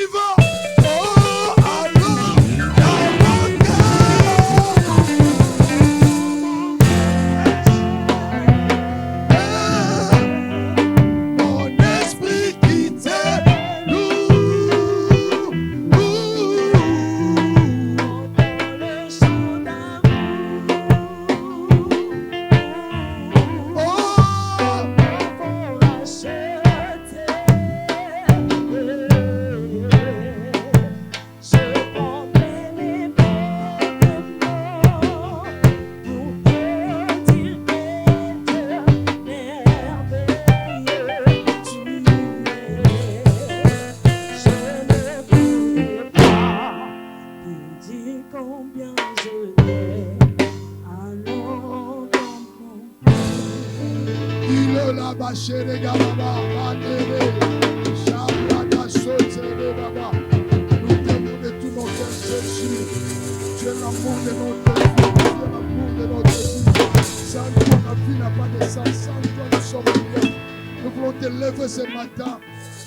y va. Oh, allons dans mon cœur. Mon esprit qui te loue. Combien je t'aime, allons dans mon Il est là, ma chérie, Gababa, Manere, Shabrada, Sotere, Baba. Nous t'aimons de tout notre cœur, Jésus. Tu es l'amour de notre vie, tu es l'amour de notre vie. Sans toi, la vie n'a pas de sens. Sans toi, nous sommes rien. Nous voulons te lever ce matin.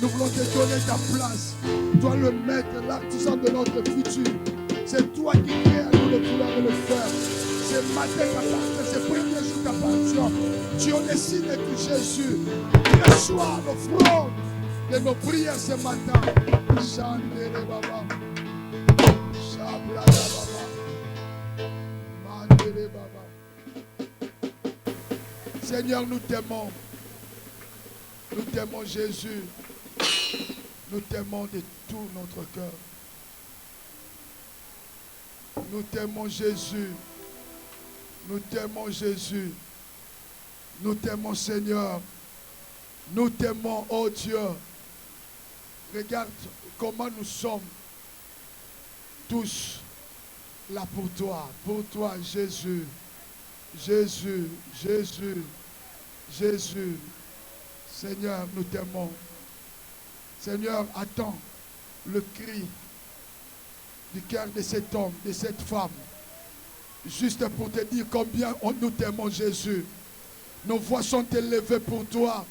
Nous voulons te donner ta place. Toi, le maître, l'artisan de notre futur. C'est toi qui crées à nous de vouloir le faire. Ce matin t'appartient, ce premier jour t'appartient. Tu en décides que Jésus reçoit l'offrande de nos prières ce matin. Chandere Baba, Shabrada Baba, Mandere Baba. Seigneur, nous t'aimons. Nous t'aimons Jésus. Nous t'aimons de tout notre cœur. Nous t'aimons Jésus. Nous t'aimons Jésus. Nous t'aimons Seigneur. Nous t'aimons, oh Dieu. Regarde comment nous sommes tous là pour toi Jésus. Jésus, Jésus, Jésus. Seigneur, nous t'aimons. Seigneur, attends le cri du cœur de cet homme, de cette femme. Juste pour te dire combien nous t'aimons Jésus. Nos voix sont élevées pour toi.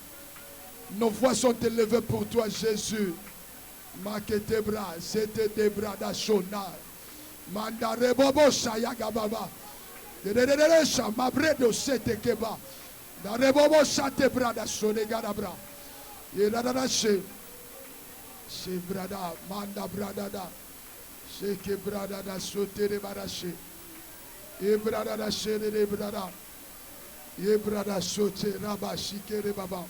Nos voix sont élevées pour toi Jésus. Maketebra, c'était des bras d'Achona. Mandarebobo Shayagababa. Derererecha, Mabredo Sete Keba. Darebobo Shate Brada Sonegarabra. Yeradarache. Chez Brada, Manda Bradada. Chez Kebrada da Sotere Barache. Ebrada da Chere de Brada. Ebrada Sote Raba Shikere Baba.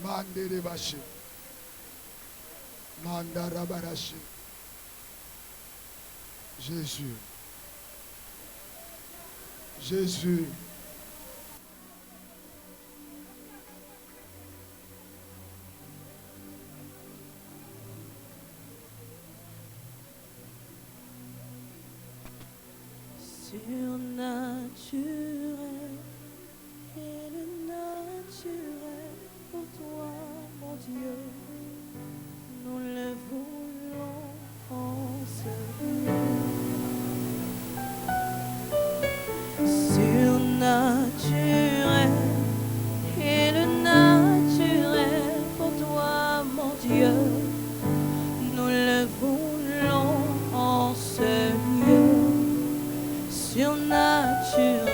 Mandere Bache. Mandara Barache. Jésus. Jésus. Surnaturel et le naturel pour toi, mon Dieu, nous le voulons en ce surnaturel et le naturel pour toi, mon Dieu, nous le voulons en ce lieu. Surnaturel,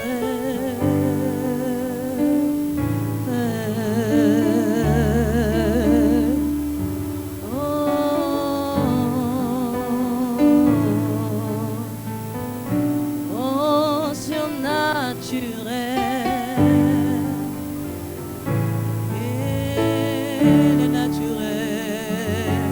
oh, surnaturel, et le naturel,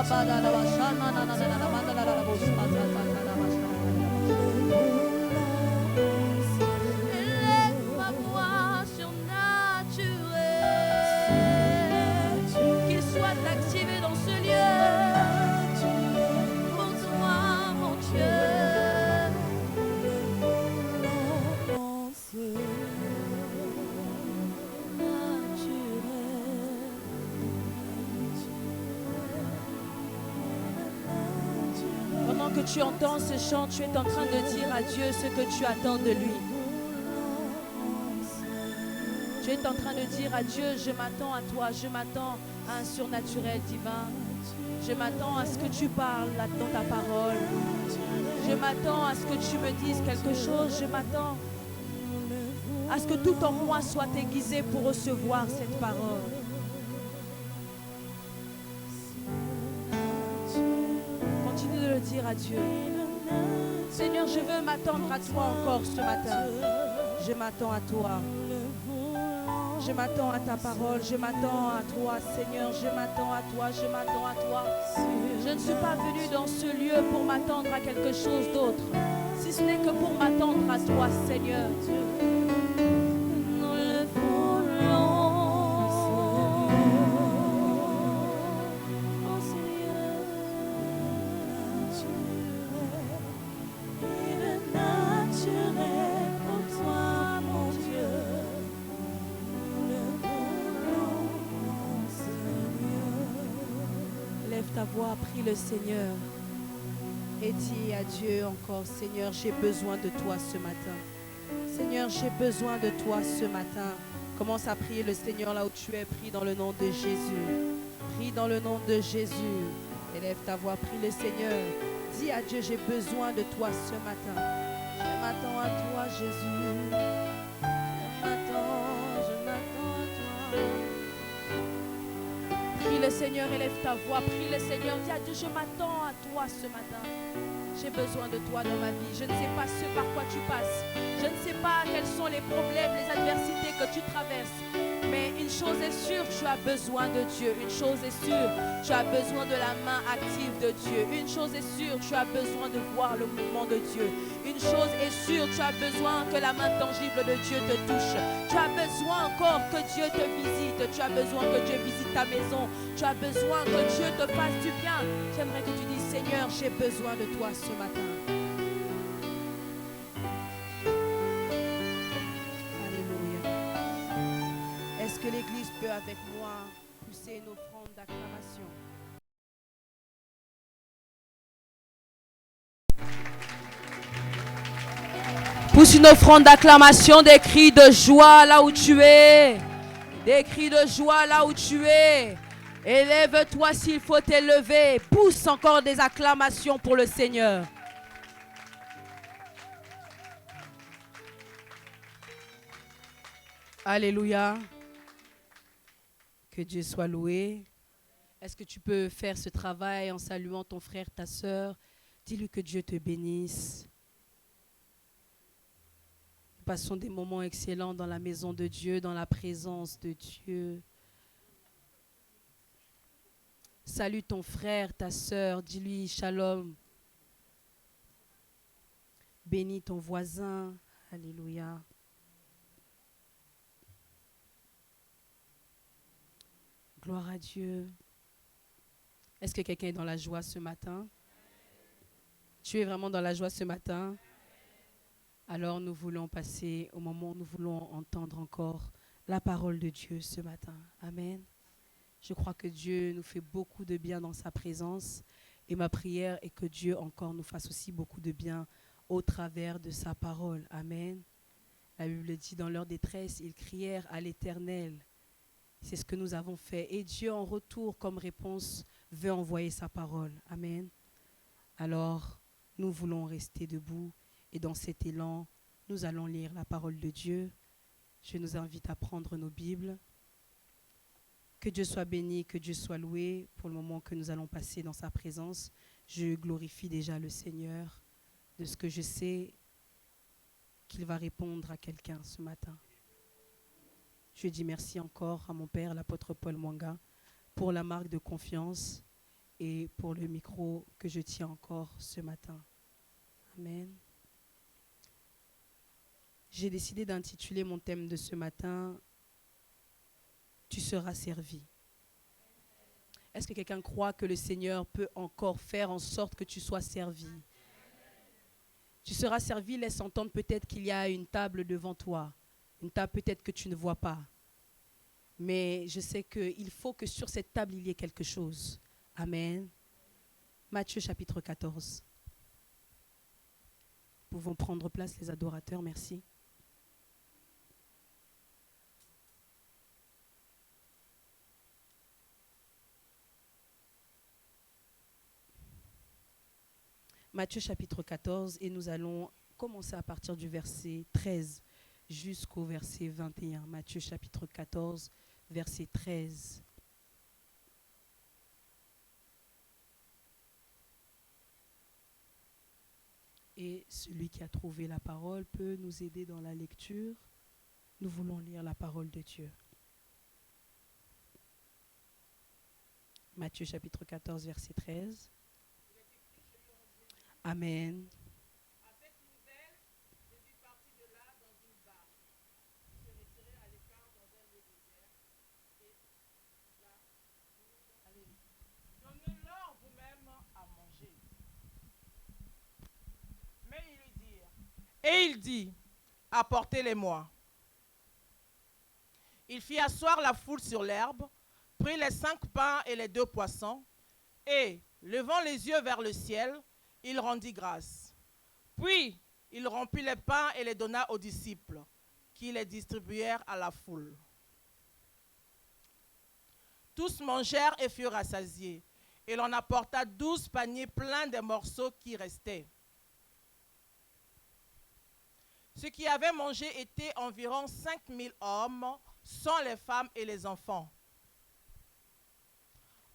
Élève ma voix surnaturelle, qu'il soit activé dans ce lieu pour toi, mon Dieu. Pendant que tu entends ce chant, tu es en train de dire à Dieu ce que tu attends de lui. Tu es en train de dire à Dieu, je m'attends à toi, je m'attends à un surnaturel divin. Je m'attends à ce que tu parles dans ta parole. Je m'attends à ce que tu me dises quelque chose. Je m'attends à ce que tout en moi soit aiguisé pour recevoir cette parole. Continue de le dire à Dieu. Seigneur, je veux m'attendre à toi encore ce matin. Je m'attends à toi. Je m'attends à ta parole, je m'attends à toi, Seigneur, je m'attends à toi, je m'attends à toi. Je ne suis pas venue dans ce lieu pour m'attendre à quelque chose d'autre, si ce n'est que pour m'attendre à toi, Seigneur. Nous le voulons, oh Seigneur, et le naturel pour toi, mon Dieu. Lève ta voix, prie le Seigneur et dis à Dieu encore, Seigneur, j'ai besoin de toi ce matin. Seigneur, j'ai besoin de toi ce matin. Commence à prier le Seigneur là où tu es. Prie dans le nom de Jésus. Prie dans le nom de Jésus. Élève ta voix, prie le Seigneur. Dis à Dieu, j'ai besoin de toi ce matin. Je m'attends à toi, Jésus. Je m'attends à toi. Prie le Seigneur, élève ta voix, prie le Seigneur, dis à Dieu, je m'attends à toi ce matin. J'ai besoin de toi dans ma vie. Je ne sais pas ce par quoi tu passes. Je ne sais pas quels sont les problèmes, les adversités que tu traverses. Mais une chose est sûre, tu as besoin de Dieu. Une chose est sûre, tu as besoin de la main active de Dieu. Une chose est sûre, tu as besoin de voir le mouvement de Dieu. Une chose est sûre, tu as besoin que la main tangible de Dieu te touche. Tu as besoin encore que Dieu te visite. Tu as besoin que Dieu visite ta maison. Tu as besoin que Dieu te fasse du bien. J'aimerais que tu dises, Seigneur, j'ai besoin de toi ce matin. Alléluia. Est-ce que l'Église peut avec moi pousser une offrande d'acclamation? Pousse une offrande d'acclamation, des cris de joie là où tu es. Des cris de joie là où tu es. Élève-toi s'il faut t'élever. Pousse encore des acclamations pour le Seigneur. Alléluia. Que Dieu soit loué. Est-ce que tu peux faire ce travail en saluant ton frère, ta sœur? Dis-lui que Dieu te bénisse. Nous passons des moments excellents dans la maison de Dieu, dans la présence de Dieu. Salue ton frère, ta sœur, dis-lui shalom. Bénis ton voisin. Alléluia. Gloire à Dieu. Est-ce que quelqu'un est dans la joie ce matin? Tu es vraiment dans la joie ce matin? Alors nous voulons passer au moment où nous voulons entendre encore la parole de Dieu ce matin. Amen. Je crois que Dieu nous fait beaucoup de bien dans sa présence et ma prière est que Dieu encore nous fasse aussi beaucoup de bien au travers de sa parole. Amen. La Bible dit, dans leur détresse, ils crièrent à l'Éternel. C'est ce que nous avons fait. Et Dieu, en retour, comme réponse, veut envoyer sa parole. Amen. Alors, nous voulons rester debout et dans cet élan, nous allons lire la parole de Dieu. Je nous invite à prendre nos Bibles. Que Dieu soit béni, que Dieu soit loué pour le moment que nous allons passer dans sa présence. Je glorifie déjà le Seigneur de ce que je sais qu'il va répondre à quelqu'un ce matin. Je dis merci encore à mon père, l'apôtre Paul Mwanga, pour la marque de confiance et pour le micro que je tiens encore ce matin. Amen. J'ai décidé d'intituler mon thème de ce matin « Tu seras servi ». Est-ce que quelqu'un croit que le Seigneur peut encore faire en sorte que tu sois servi? Tu seras servi, laisse entendre peut-être qu'il y a une table devant toi, une table peut-être que tu ne vois pas. Mais je sais qu'il faut que sur cette table, il y ait quelque chose. Amen. Matthieu chapitre 14. Nous pouvons prendre place les adorateurs, merci. Matthieu chapitre 14 et nous allons commencer à partir du verset 13 jusqu'au verset 21. Matthieu chapitre 14, verset 13. Et celui qui a trouvé la parole peut nous aider dans la lecture. Nous voulons lire la parole de Dieu. Matthieu chapitre 14, verset 13. Amen. À cette nouvelle, Jésus partit de là dans une barque, se retirait à l'écart dans un lieu désert, et là, allez, donnez-leur vous-même à manger. Mais ils lui dirent, et il dit, apportez-les-moi. Il fit asseoir la foule sur l'herbe, prit les 5 pains et les 2 poissons, et, levant les yeux vers le ciel, il rendit grâce. Puis, il rompit les pains et les donna aux disciples, qui les distribuèrent à la foule. Tous mangèrent et furent rassasiés, et l'on apporta 12 paniers pleins des morceaux qui restaient. Ceux qui avaient mangé étaient environ 5000 hommes, sans les femmes et les enfants.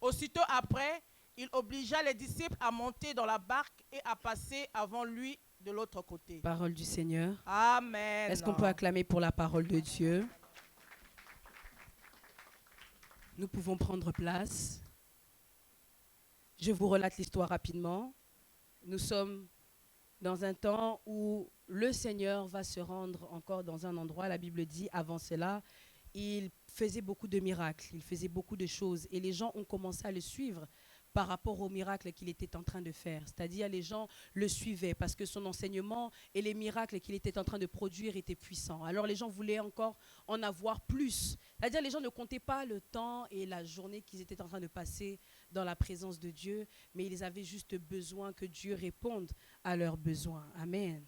Aussitôt après, il obligea les disciples à monter dans la barque et à passer avant lui de l'autre côté. Parole du Seigneur. Amen. Est-ce qu'on peut acclamer pour la parole de Dieu? Nous pouvons prendre place. Je vous relate l'histoire rapidement. Nous sommes dans un temps où le Seigneur va se rendre encore dans un endroit. La Bible dit, avant cela, il faisait beaucoup de miracles, il faisait beaucoup de choses. Et les gens ont commencé à le suivre par rapport aux miracles qu'il était en train de faire. C'est-à-dire, les gens le suivaient parce que son enseignement et les miracles qu'il était en train de produire étaient puissants. Alors, les gens voulaient encore en avoir plus. C'est-à-dire, les gens ne comptaient pas le temps et la journée qu'ils étaient en train de passer dans la présence de Dieu, mais ils avaient juste besoin que Dieu réponde à leurs besoins. Amen.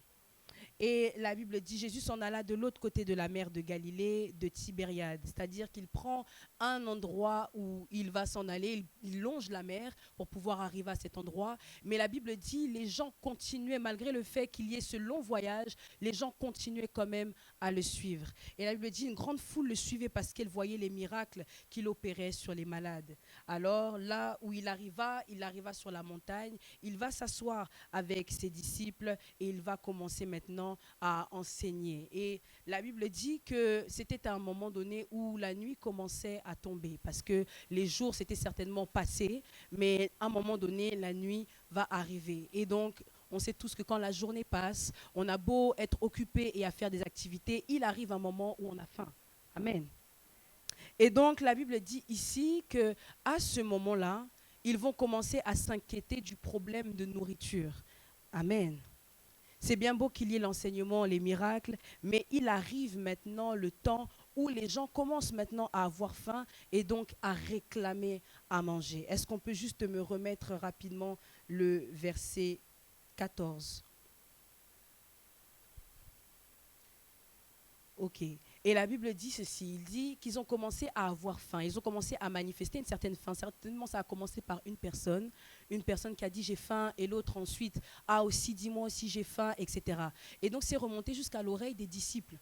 Et la Bible dit, Jésus s'en alla de l'autre côté de la mer de Galilée, de Tibériade. C'est-à-dire qu'il prend un endroit où il va s'en aller, il longe la mer pour pouvoir arriver à cet endroit. Mais la Bible dit, les gens continuaient, malgré le fait qu'il y ait ce long voyage, les gens continuaient quand même à le suivre. Et la Bible dit, une grande foule le suivait parce qu'elle voyait les miracles qu'il opérait sur les malades. Alors là où il arriva sur la montagne, il va s'asseoir avec ses disciples et il va commencer maintenant à enseigner. Et la Bible dit que c'était à un moment donné où la nuit commençait à tomber parce que les jours s'étaient certainement passés, mais à un moment donné, la nuit va arriver. Et donc, on sait tous que quand la journée passe, on a beau être occupé et à faire des activités, il arrive un moment où on a faim. Amen. Et donc, la Bible dit ici qu'à ce moment-là, ils vont commencer à s'inquiéter du problème de nourriture. Amen. C'est bien beau qu'il y ait l'enseignement, les miracles, mais il arrive maintenant le temps où les gens commencent maintenant à avoir faim et donc à réclamer à manger. Est-ce qu'on peut juste me remettre rapidement le verset 14? Ok. Et la Bible dit ceci, il dit qu'ils ont commencé à avoir faim, ils ont commencé à manifester une certaine faim. Certainement, ça a commencé par une personne qui a dit j'ai faim, et l'autre ensuite a aussi dit moi aussi j'ai faim, etc. Et donc c'est remonté jusqu'à l'oreille des disciples.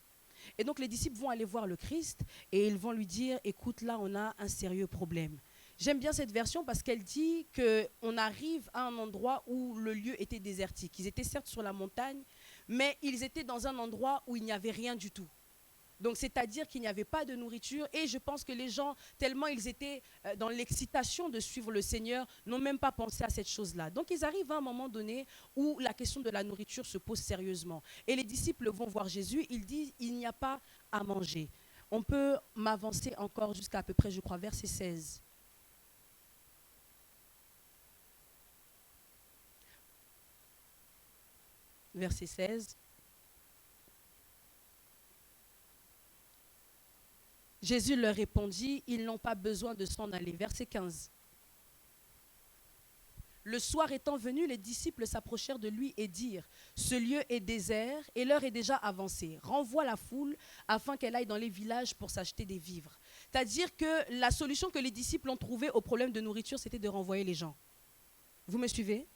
Et donc les disciples vont aller voir le Christ et ils vont lui dire écoute, là on a un sérieux problème. J'aime bien cette version parce qu'elle dit qu'on arrive à un endroit où le lieu était désertique. Ils étaient certes sur la montagne, mais ils étaient dans un endroit où il n'y avait rien du tout. Donc, c'est-à-dire qu'il n'y avait pas de nourriture. Et je pense que les gens, tellement ils étaient dans l'excitation de suivre le Seigneur, n'ont même pas pensé à cette chose-là. Donc, ils arrivent à un moment donné où la question de la nourriture se pose sérieusement. Et les disciples vont voir Jésus. Ils disent, il n'y a pas à manger. On peut m'avancer encore jusqu'à peu près, je crois, verset 16. Verset 16. Jésus leur répondit, ils n'ont pas besoin de s'en aller. Verset 15. Le soir étant venu, les disciples s'approchèrent de lui et dirent, ce lieu est désert et l'heure est déjà avancée. Renvoie la foule afin qu'elle aille dans les villages pour s'acheter des vivres. C'est-à-dire que la solution que les disciples ont trouvée au problème de nourriture, c'était de renvoyer les gens. Vous me suivez ?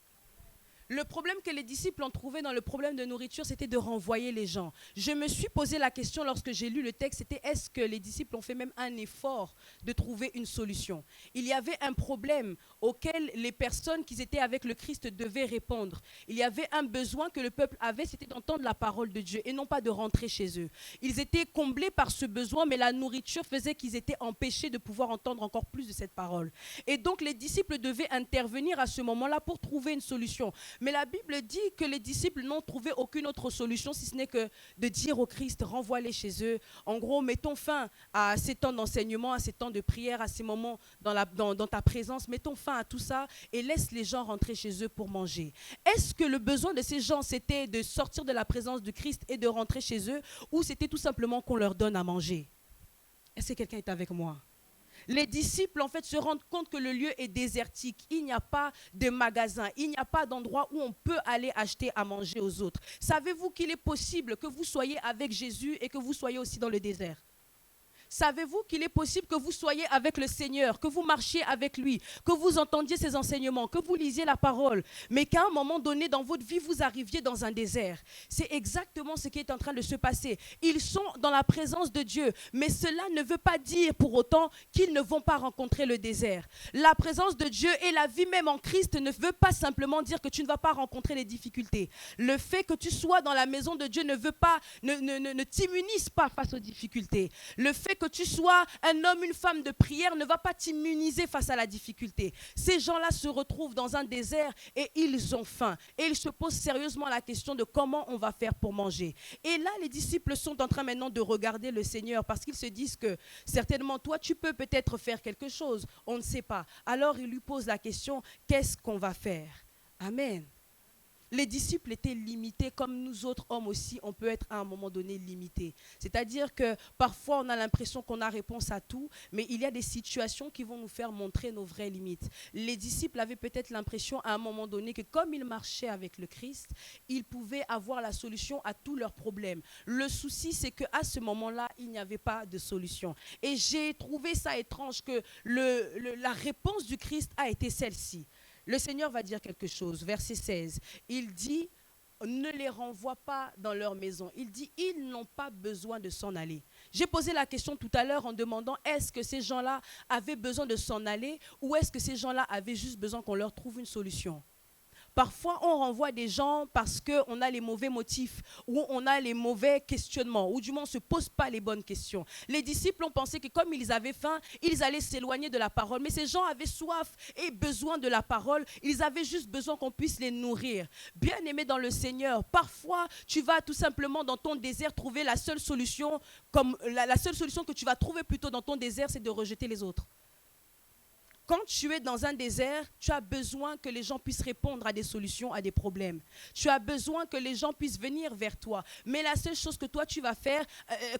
Le problème que les disciples ont trouvé dans le problème de nourriture, c'était de renvoyer les gens. Je me suis posé la question lorsque j'ai lu le texte, c'était est-ce que les disciples ont fait même un effort de trouver une solution? Il y avait un problème auquel les personnes qui étaient avec le Christ devaient répondre. Il y avait un besoin que le peuple avait, c'était d'entendre la parole de Dieu et non pas de rentrer chez eux. Ils étaient comblés par ce besoin, mais la nourriture faisait qu'ils étaient empêchés de pouvoir entendre encore plus de cette parole. Et donc les disciples devaient intervenir à ce moment-là pour trouver une solution. Mais la Bible dit que les disciples n'ont trouvé aucune autre solution si ce n'est que de dire au Christ, renvoie-les chez eux. En gros, mettons fin à ces temps d'enseignement, à ces temps de prière, à ces moments dans ta présence. Mettons fin à tout ça et laisse les gens rentrer chez eux pour manger. Est-ce que le besoin de ces gens, c'était de sortir de la présence du Christ et de rentrer chez eux, ou c'était tout simplement qu'on leur donne à manger? Est-ce que quelqu'un est avec moi? Les disciples, en fait, se rendent compte que le lieu est désertique. Il n'y a pas de magasin. Il n'y a pas d'endroit où on peut aller acheter à manger aux autres. Savez-vous qu'il est possible que vous soyez avec Jésus et que vous soyez aussi dans le désert? Savez-vous qu'il est possible que vous soyez avec le Seigneur, que vous marchiez avec lui, que vous entendiez ses enseignements, que vous lisiez la parole, mais qu'à un moment donné dans votre vie, vous arriviez dans un désert? C'est exactement ce qui est en train de se passer. Ils sont dans la présence de Dieu, mais cela ne veut pas dire pour autant qu'ils ne vont pas rencontrer le désert. La présence de Dieu et la vie même en Christ ne veut pas simplement dire que tu ne vas pas rencontrer les difficultés. Le fait que tu sois dans la maison de Dieu ne t'immunise pas face aux difficultés. Le fait que tu sois un homme, une femme de prière ne va pas t'immuniser face à la difficulté. Ces gens-là se retrouvent dans un désert et ils ont faim. Et ils se posent sérieusement la question de comment on va faire pour manger. Et là, les disciples sont en train maintenant de regarder le Seigneur parce qu'ils se disent que certainement toi, tu peux peut-être faire quelque chose. On ne sait pas. Alors, ils lui posent la question, qu'est-ce qu'on va faire? Amen. Les disciples étaient limités, comme nous autres hommes aussi, on peut être à un moment donné limités. C'est-à-dire que parfois on a l'impression qu'on a réponse à tout, mais il y a des situations qui vont nous faire montrer nos vraies limites. Les disciples avaient peut-être l'impression à un moment donné que comme ils marchaient avec le Christ, ils pouvaient avoir la solution à tous leurs problèmes. Le souci, c'est qu'à ce moment-là, il n'y avait pas de solution. Et j'ai trouvé ça étrange que la réponse du Christ a été celle-ci. Le Seigneur va dire quelque chose, verset 16. Il dit, ne les renvoie pas dans leur maison. Il dit, ils n'ont pas besoin de s'en aller. J'ai posé la question tout à l'heure en demandant, est-ce que ces gens-là avaient besoin de s'en aller ou est-ce que ces gens-là avaient juste besoin qu'on leur trouve une solution? Parfois, on renvoie des gens parce qu'on a les mauvais motifs ou on a les mauvais questionnements ou du moins on ne se pose pas les bonnes questions. Les disciples ont pensé que comme ils avaient faim, ils allaient s'éloigner de la parole. Mais ces gens avaient soif et besoin de la parole. Ils avaient juste besoin qu'on puisse les nourrir. Bien-aimés dans le Seigneur, parfois, tu vas tout simplement dans ton désert trouver la seule solution, la seule solution que tu vas trouver plutôt dans ton désert, c'est de rejeter les autres. Quand tu es dans un désert, tu as besoin que les gens puissent répondre à des solutions, à des problèmes. Tu as besoin que les gens puissent venir vers toi. Mais la seule chose que toi, tu vas faire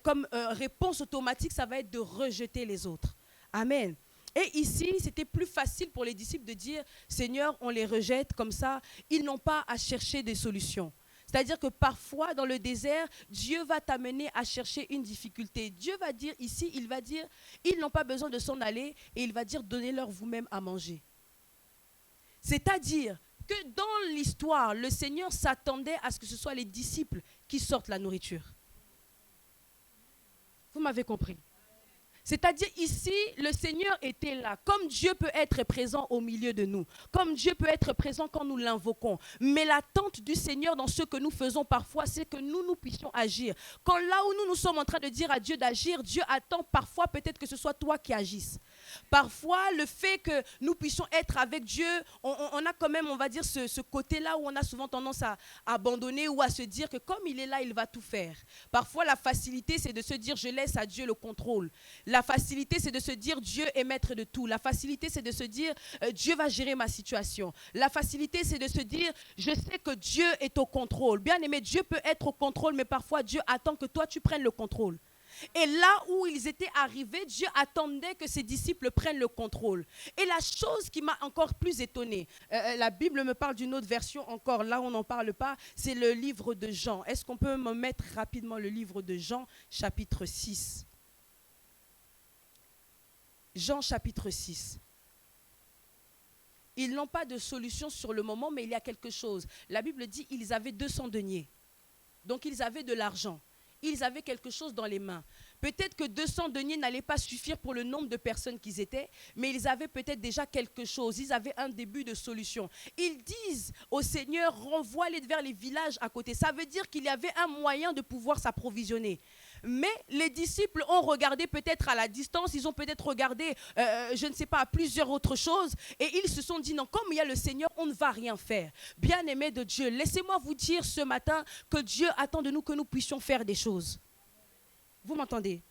comme réponse automatique, ça va être de rejeter les autres. Amen. Et ici, c'était plus facile pour les disciples de dire, Seigneur, on les rejette comme ça. Ils n'ont pas à chercher des solutions. C'est-à-dire que parfois, dans le désert, Dieu va t'amener à chercher une difficulté. Dieu va dire ici, il va dire, ils n'ont pas besoin de s'en aller et il va dire, donnez-leur vous-même à manger. C'est-à-dire que dans l'histoire, le Seigneur s'attendait à ce que ce soit les disciples qui sortent la nourriture. Vous m'avez compris? C'est-à-dire ici, le Seigneur était là. Comme Dieu peut être présent au milieu de nous, comme Dieu peut être présent quand nous l'invoquons. Mais l'attente du Seigneur dans ce que nous faisons parfois, c'est que nous puissions agir. Quand là où nous sommes en train de dire à Dieu d'agir, Dieu attend parfois peut-être que ce soit toi qui agisses. Parfois, le fait que nous puissions être avec Dieu, on a quand même, on va dire, ce côté-là où on a souvent tendance à abandonner ou à se dire que comme il est là, il va tout faire. Parfois, la facilité, c'est de se dire, je laisse à Dieu le contrôle. La facilité, c'est de se dire, Dieu est maître de tout. La facilité, c'est de se dire, Dieu va gérer ma situation. La facilité, c'est de se dire, je sais que Dieu est au contrôle. Bien aimé, Dieu peut être au contrôle, mais parfois, Dieu attend que toi, tu prennes le contrôle. Et là où ils étaient arrivés, Dieu attendait que ses disciples prennent le contrôle. Et la chose qui m'a encore plus étonnée, la Bible me parle d'une autre version encore, là on n'en parle pas, c'est le livre de Jean. Est-ce qu'on peut me mettre rapidement le livre de Jean, chapitre 6 ? Jean, chapitre 6. Ils n'ont pas de solution sur le moment, mais il y a quelque chose. La Bible dit qu'ils avaient 200 deniers. Donc ils avaient de l'argent. Ils avaient quelque chose dans les mains. Peut-être que 200 deniers n'allaient pas suffire pour le nombre de personnes qu'ils étaient, mais ils avaient peut-être déjà quelque chose. Ils avaient un début de solution. Ils disent au Seigneur, renvoie-les vers les villages à côté. Ça veut dire qu'il y avait un moyen de pouvoir s'approvisionner. Mais les disciples ont regardé peut-être à la distance, ils ont peut-être regardé, je ne sais pas, plusieurs autres choses, et ils se sont dit, non, comme il y a le Seigneur, on ne va rien faire. Bien-aimés de Dieu, laissez-moi vous dire ce matin que Dieu attend de nous que nous puissions faire des choses. Vous m'entendez ?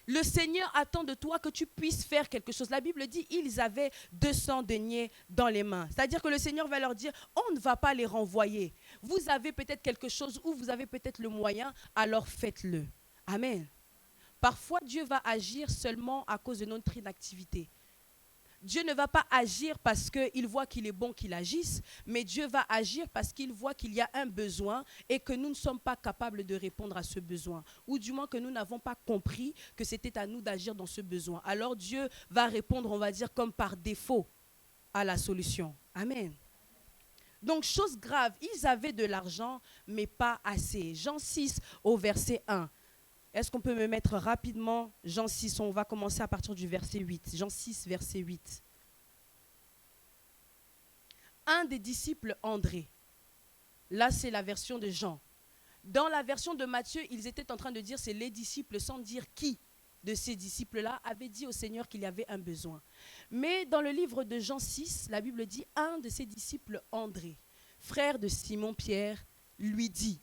Le Seigneur attend de toi que tu puisses faire quelque chose. La Bible dit, ils avaient 200 deniers dans les mains. C'est-à-dire que le Seigneur va leur dire, on ne va pas les renvoyer. Vous avez peut-être quelque chose ou vous avez peut-être le moyen, alors faites-le. Amen. Parfois, Dieu va agir seulement à cause de notre inactivité. Dieu ne va pas agir parce qu'il voit qu'il est bon qu'il agisse, mais Dieu va agir parce qu'il voit qu'il y a un besoin et que nous ne sommes pas capables de répondre à ce besoin. Ou du moins que nous n'avons pas compris que c'était à nous d'agir dans ce besoin. Alors Dieu va répondre, on va dire, comme par défaut à la solution. Amen. Donc, chose grave, ils avaient de l'argent, mais pas assez. Jean 6 au verset 1. Est-ce qu'on peut me mettre rapidement Jean 6, on va commencer à partir du verset 8. Jean 6, verset 8. Un des disciples, André. Là, c'est la version de Jean. Dans la version de Matthieu, ils étaient en train de dire, c'est les disciples, sans dire qui de ces disciples-là avait dit au Seigneur qu'il y avait un besoin. Mais dans le livre de Jean 6, la Bible dit, un de ses disciples, André, frère de Simon-Pierre, lui dit,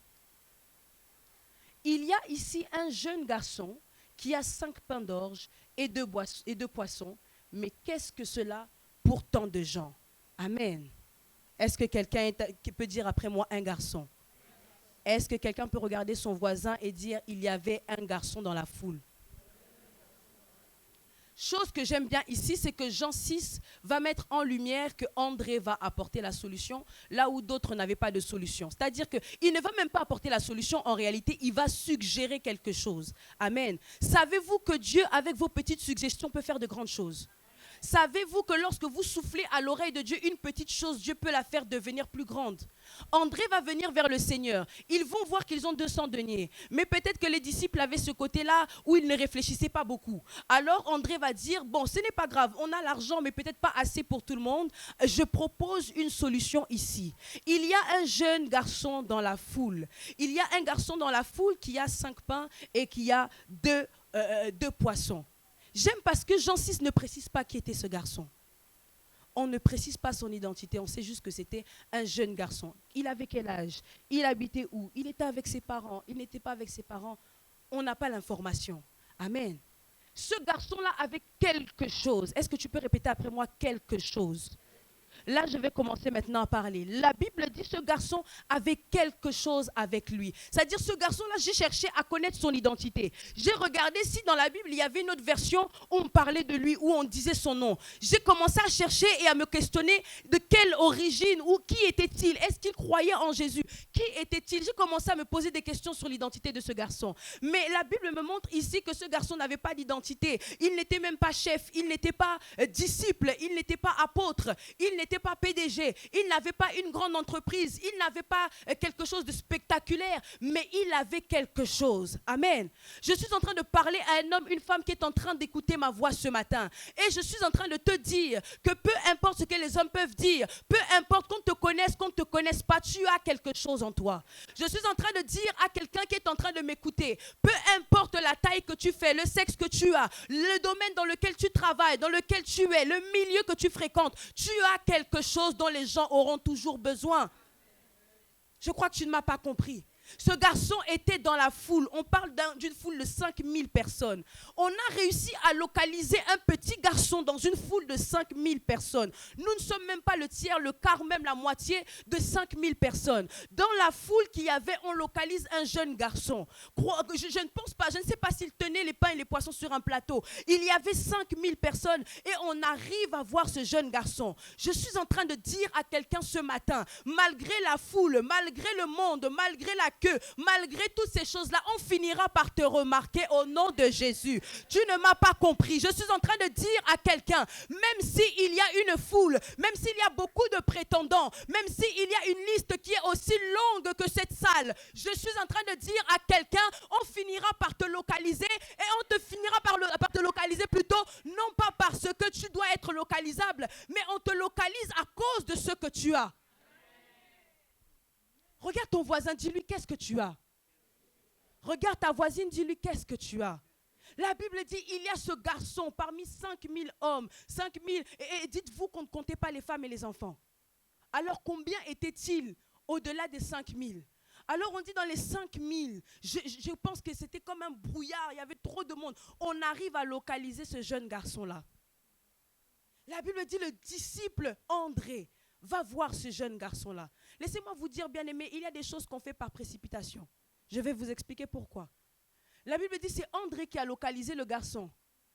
il y a ici un jeune garçon qui a 5 pains d'orge et 2 poissons, mais qu'est-ce que cela pour tant de gens? Amen. Est-ce que quelqu'un peut dire après moi un garçon? Est-ce que quelqu'un peut regarder son voisin et dire il y avait un garçon dans la foule? Chose que j'aime bien ici, c'est que Jean 6 va mettre en lumière que André va apporter la solution là où d'autres n'avaient pas de solution. C'est-à-dire qu'il ne va même pas apporter la solution, en réalité, il va suggérer quelque chose. Amen. Savez-vous que Dieu, avec vos petites suggestions, peut faire de grandes choses? Savez-vous que lorsque vous soufflez à l'oreille de Dieu une petite chose, Dieu peut la faire devenir plus grande? André va venir vers le Seigneur. Ils vont voir qu'ils ont 200 deniers. Mais peut-être que les disciples avaient ce côté-là où ils ne réfléchissaient pas beaucoup. Alors André va dire, bon, ce n'est pas grave, on a l'argent, mais peut-être pas assez pour tout le monde. Je propose une solution ici. Il y a un jeune garçon dans la foule. Il y a un garçon dans la foule qui a 5 pains et qui a 2 poissons. J'aime parce que Jean 6 ne précise pas qui était ce garçon. On ne précise pas son identité, on sait juste que c'était un jeune garçon. Il avait quel âge? Il habitait où? Il était avec ses parents? Il n'était pas avec ses parents? On n'a pas l'information. Amen. Ce garçon-là avait quelque chose. Est-ce que tu peux répéter après moi quelque chose? Là, je vais commencer maintenant à parler. La Bible dit que ce garçon avait quelque chose avec lui. C'est-à-dire, ce garçon-là, j'ai cherché à connaître son identité. J'ai regardé si dans la Bible, il y avait une autre version où on parlait de lui, où on disait son nom. J'ai commencé à chercher et à me questionner de quelle origine ou qui était-il? Est-ce qu'il croyait en Jésus? Qui était-il? J'ai commencé à me poser des questions sur l'identité de ce garçon. Mais la Bible me montre ici que ce garçon n'avait pas d'identité. Il n'était même pas chef, il n'était pas disciple, il n'était pas apôtre, il n'était n'était pas PDG, il n'avait pas une grande entreprise, il n'avait pas quelque chose de spectaculaire, mais il avait quelque chose. Amen. Je suis en train de parler à un homme, une femme qui est en train d'écouter ma voix ce matin. Et je suis en train de te dire que peu importe ce que les hommes peuvent dire, peu importe qu'on te connaisse, qu'on ne te connaisse pas, tu as quelque chose en toi. Je suis en train de dire à quelqu'un qui est en train de m'écouter, peu importe la taille que tu fais, le sexe que tu as, le domaine dans lequel tu travailles, dans lequel tu es, le milieu que tu fréquentes, tu as quelque chose dont les gens auront toujours besoin. Je crois que tu ne m'as pas compris. Ce garçon était dans la foule. On parle d'une foule de 5000 personnes. On a réussi à localiser un petit garçon dans une foule de 5000 personnes. Nous ne sommes même pas le tiers, le quart, même la moitié de 5000 personnes. Dans la foule qu'il y avait, on localise un jeune garçon. Je ne pense pas, je ne sais pas s'il tenait les pains et les poissons sur un plateau. Il y avait 5000 personnes et on arrive à voir ce jeune garçon. Je suis en train de dire à quelqu'un ce matin, malgré la foule, malgré le monde, malgré la queue, malgré toutes ces choses-là, on finira par te remarquer au nom de Jésus. Tu ne m'as pas compris. Je suis en train de dire à quelqu'un, même s'il y a une foule, même s'il y a beaucoup de prétendants, même s'il y a une liste qui est aussi longue que cette salle, je suis en train de dire à quelqu'un, on finira par te localiser et on te finira par te localiser plutôt, non pas parce que tu dois être localisable, mais on te localise à cause de ce que tu as. Regarde ton voisin, dis-lui qu'est-ce que tu as. Regarde ta voisine, dis-lui qu'est-ce que tu as. La Bible dit, il y a ce garçon parmi 5000 hommes, 5000, et dites-vous qu'on ne comptait pas les femmes et les enfants. Alors combien était-il au-delà des 5000? Alors on dit dans les 5000, je pense que c'était comme un brouillard, il y avait trop de monde. On arrive à localiser ce jeune garçon-là. La Bible dit, le disciple André va voir ce jeune garçon-là. Laissez-moi vous dire, bien-aimés, il y a des choses qu'on fait par précipitation. Je vais vous expliquer pourquoi. La Bible dit, c'est André qui a localisé le garçon.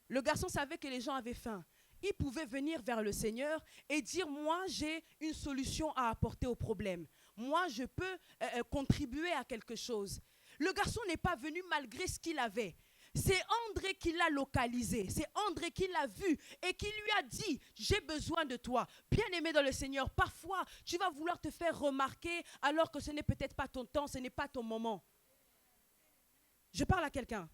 Le garçon savait que les gens avaient faim. Il pouvait venir vers le Seigneur et dire, moi, j'ai une solution à apporter au problème. Moi, je peux contribuer à quelque chose. Le garçon n'est pas venu malgré ce qu'il avait. C'est André qui l'a localisé, c'est André qui l'a vu et qui lui a dit, j'ai besoin de toi. Bien-aimé dans le Seigneur, parfois tu vas vouloir te faire remarquer alors que ce n'est peut-être pas ton temps, ce n'est pas ton moment. Je parle à quelqu'un.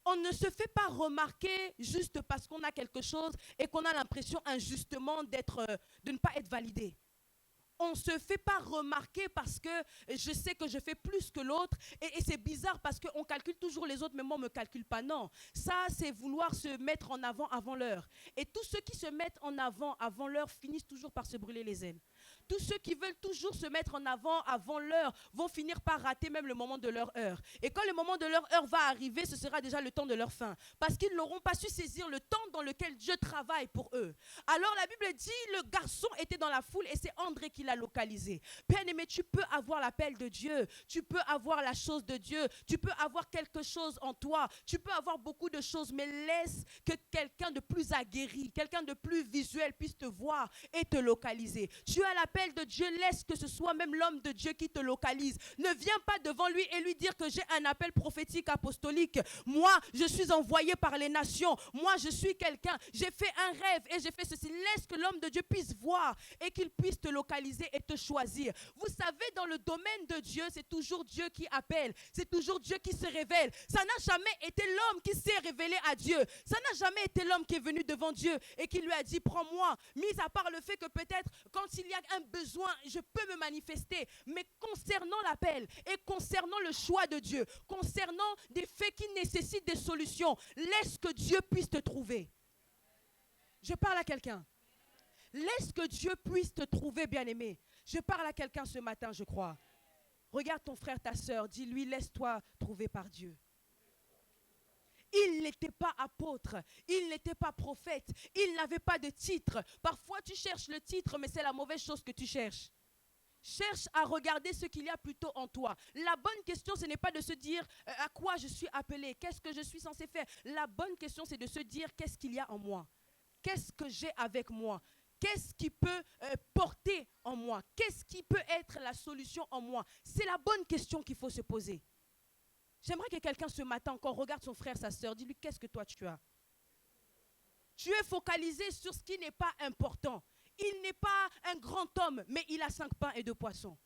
On ne se fait pas remarquer juste parce qu'on a quelque chose et qu'on a l'impression injustement de ne pas être validé. On ne se fait pas remarquer parce que je sais que je fais plus que l'autre et c'est bizarre parce qu'on calcule toujours les autres mais moi on ne me calcule pas. Non, ça c'est vouloir se mettre en avant l'heure. Et tous ceux qui se mettent en avant l'heure finissent toujours par se brûler les ailes. Tous ceux qui veulent toujours se mettre en avant l'heure vont finir par rater même le moment de leur heure. Et quand le moment de leur heure va arriver, ce sera déjà le temps de leur fin. Parce qu'ils n'auront pas su saisir le temps dans lequel Dieu travaille pour eux. Alors la Bible dit, le garçon était dans la foule et c'est André qui l'a localisé. Bien-aimé, tu peux avoir l'appel de Dieu, tu peux avoir la chose de Dieu, tu peux avoir quelque chose en toi, tu peux avoir beaucoup de choses, mais laisse que quelqu'un de plus aguerri, quelqu'un de plus visuel puisse te voir et te localiser. Tu as l'appel de Dieu, laisse que ce soit même l'homme de Dieu qui te localise. Ne viens pas devant lui et lui dire que j'ai un appel prophétique apostolique. Moi, je suis envoyé par les nations. Moi, je suis quelqu'un. J'ai fait un rêve et j'ai fait ceci. Laisse que l'homme de Dieu puisse voir et qu'il puisse te localiser et te choisir. Vous savez, dans le domaine de Dieu, c'est toujours Dieu qui appelle. C'est toujours Dieu qui se révèle. Ça n'a jamais été l'homme qui s'est révélé à Dieu. Ça n'a jamais été l'homme qui est venu devant Dieu et qui lui a dit, prends-moi. Mis à part le fait que peut-être quand il y a un besoin, je peux me manifester. Mais concernant l'appel et concernant le choix de Dieu, concernant des faits qui nécessitent des solutions, laisse que Dieu puisse te trouver. Je parle à quelqu'un. Laisse que Dieu puisse te trouver, bien-aimé. Je parle à quelqu'un ce matin, je crois. Regarde ton frère, ta soeur, dis-lui, laisse-toi trouver par Dieu. Il n'était pas apôtre, il n'était pas prophète, il n'avait pas de titre. Parfois, tu cherches le titre, mais c'est la mauvaise chose que tu cherches. Cherche à regarder ce qu'il y a plutôt en toi. La bonne question, ce n'est pas de se dire à quoi je suis appelé, qu'est-ce que je suis censé faire. La bonne question, c'est de se dire qu'est-ce qu'il y a en moi. Qu'est-ce que j'ai avec moi? Qu'est-ce qui peut porter en moi? Qu'est-ce qui peut être la solution en moi? C'est la bonne question qu'il faut se poser. J'aimerais que quelqu'un ce matin encore regarde son frère, sa soeur, dis-lui qu'est-ce que toi tu as. Tu es focalisé sur ce qui n'est pas important. Il n'est pas un grand homme, mais il a 5 pains et 2 poissons.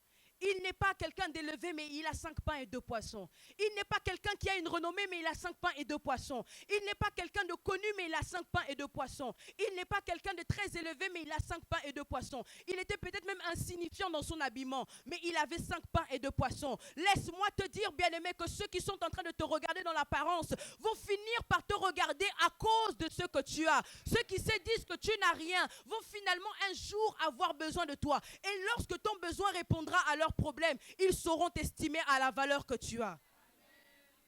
Il n'est pas quelqu'un d'élevé, mais il a 5 pains et 2 poissons. Il n'est pas quelqu'un qui a une renommée, mais il a 5 pains et 2 poissons. Il n'est pas quelqu'un de connu, mais il a 5 pains et 2 poissons. Il n'est pas quelqu'un de très élevé, mais il a 5 pains et 2 poissons. Il était peut-être même insignifiant dans son habillement, mais il avait 5 pains et 2 poissons. Laisse-moi te dire, bien-aimé, que ceux qui sont en train de te regarder dans l'apparence vont finir par te regarder à cause de ce que tu as. Ceux qui se disent que tu n'as rien vont finalement un jour avoir besoin de toi. Et lorsque ton besoin répondra à leur problème, ils sauront t'estimer à la valeur que tu as.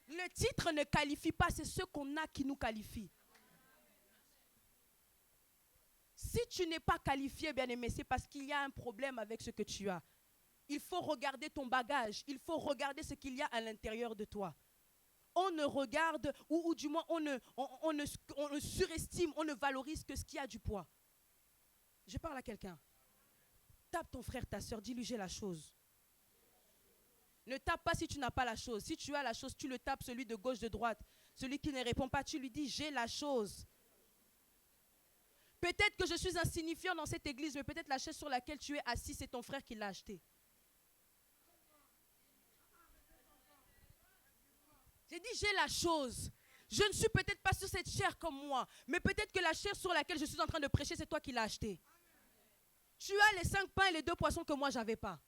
Le titre ne qualifie pas, c'est ce qu'on a qui nous qualifie. Si tu n'es pas qualifié, bien-aimé, c'est parce qu'il y a un problème avec ce que tu as. Il faut regarder ton bagage, il faut regarder ce qu'il y a à l'intérieur de toi. On ne regarde, ou du moins on ne surestime, on ne valorise que ce qui a du poids. Je parle à quelqu'un. Tape ton frère, ta soeur, dis-lui j'ai la chose. Ne tape pas si tu n'as pas la chose. Si tu as la chose, tu le tapes, celui de gauche, de droite. Celui qui ne répond pas, tu lui dis j'ai la chose. Peut-être que je suis insignifiant dans cette église, mais peut-être la chaise sur laquelle tu es assis, c'est ton frère qui l'a achetée. J'ai dit j'ai la chose. Je ne suis peut-être pas sur cette chair comme moi, mais peut-être que la chair sur laquelle je suis en train de prêcher, c'est toi qui l'as achetée. Tu as les 5 pains et les 2 poissons que moi je n'avais pas.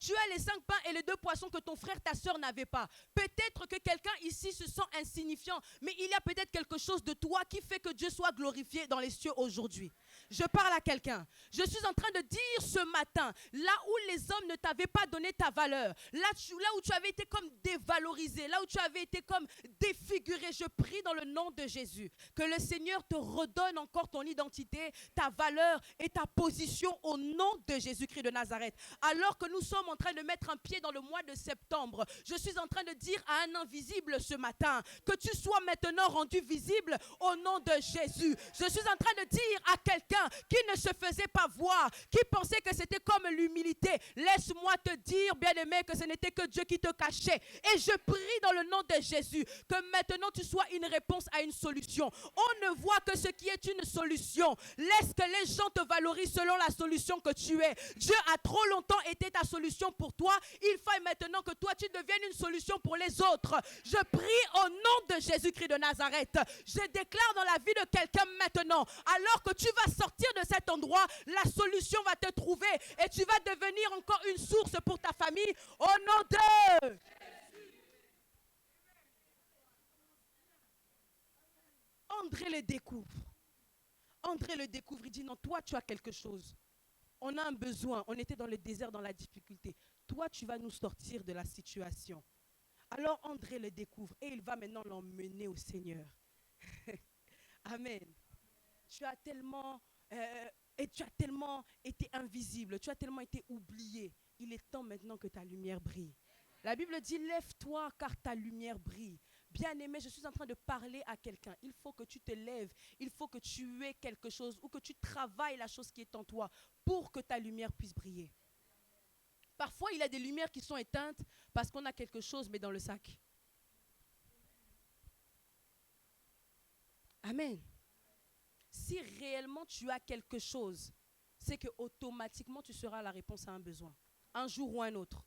Tu as les 5 pains et les 2 poissons que ton frère, ta soeur n'avait pas. Peut-être que quelqu'un ici se sent insignifiant, mais il y a peut-être quelque chose de toi qui fait que Dieu soit glorifié dans les cieux aujourd'hui. Je parle à quelqu'un. Je suis en train de dire ce matin, là où les hommes ne t'avaient pas donné ta valeur, là où tu avais été comme dévalorisé, là où tu avais été comme défiguré, je prie dans le nom de Jésus, que le Seigneur te redonne encore ton identité, ta valeur et ta position au nom de Jésus-Christ de Nazareth. Alors que nous sommes en train de mettre un pied dans le mois de septembre, je suis en train de dire à un invisible ce matin, que tu sois maintenant rendu visible au nom de Jésus. Je suis en train de dire à quelqu'un qui ne se faisait pas voir, qui pensait que c'était comme l'humilité, laisse-moi te dire, bien-aimé, que ce n'était que Dieu qui te cachait. Et je prie dans le nom de Jésus, que maintenant tu sois une réponse à une solution. On ne voit que ce qui est une solution. Laisse que les gens te valorisent selon la solution que tu es. Dieu a trop longtemps été ta solution pour toi. Il faut maintenant que toi tu deviennes une solution pour les autres. Je prie au nom de Jésus-Christ de Nazareth. Je déclare dans la vie de quelqu'un maintenant, alors que tu vas sortir de cet endroit, la solution va te trouver et tu vas devenir encore une source pour ta famille au nom de... André le découvre. André le découvre, il dit non, toi tu as quelque chose. On a un besoin, on était dans le désert, dans la difficulté. Toi tu vas nous sortir de la situation. Alors André le découvre et il va maintenant l'emmener au Seigneur. Amen. Tu as tellement été invisible, tu as tellement été oublié. Il est temps maintenant que ta lumière brille. La Bible dit, lève-toi car ta lumière brille. Bien-aimé, je suis en train de parler à quelqu'un. Il faut que tu te lèves, il faut que tu aies quelque chose ou que tu travailles la chose qui est en toi pour que ta lumière puisse briller. Parfois, il y a des lumières qui sont éteintes parce qu'on a quelque chose, mais dans le sac. Amen. Si réellement tu as quelque chose, c'est que automatiquement tu seras la réponse à un besoin, un jour ou un autre.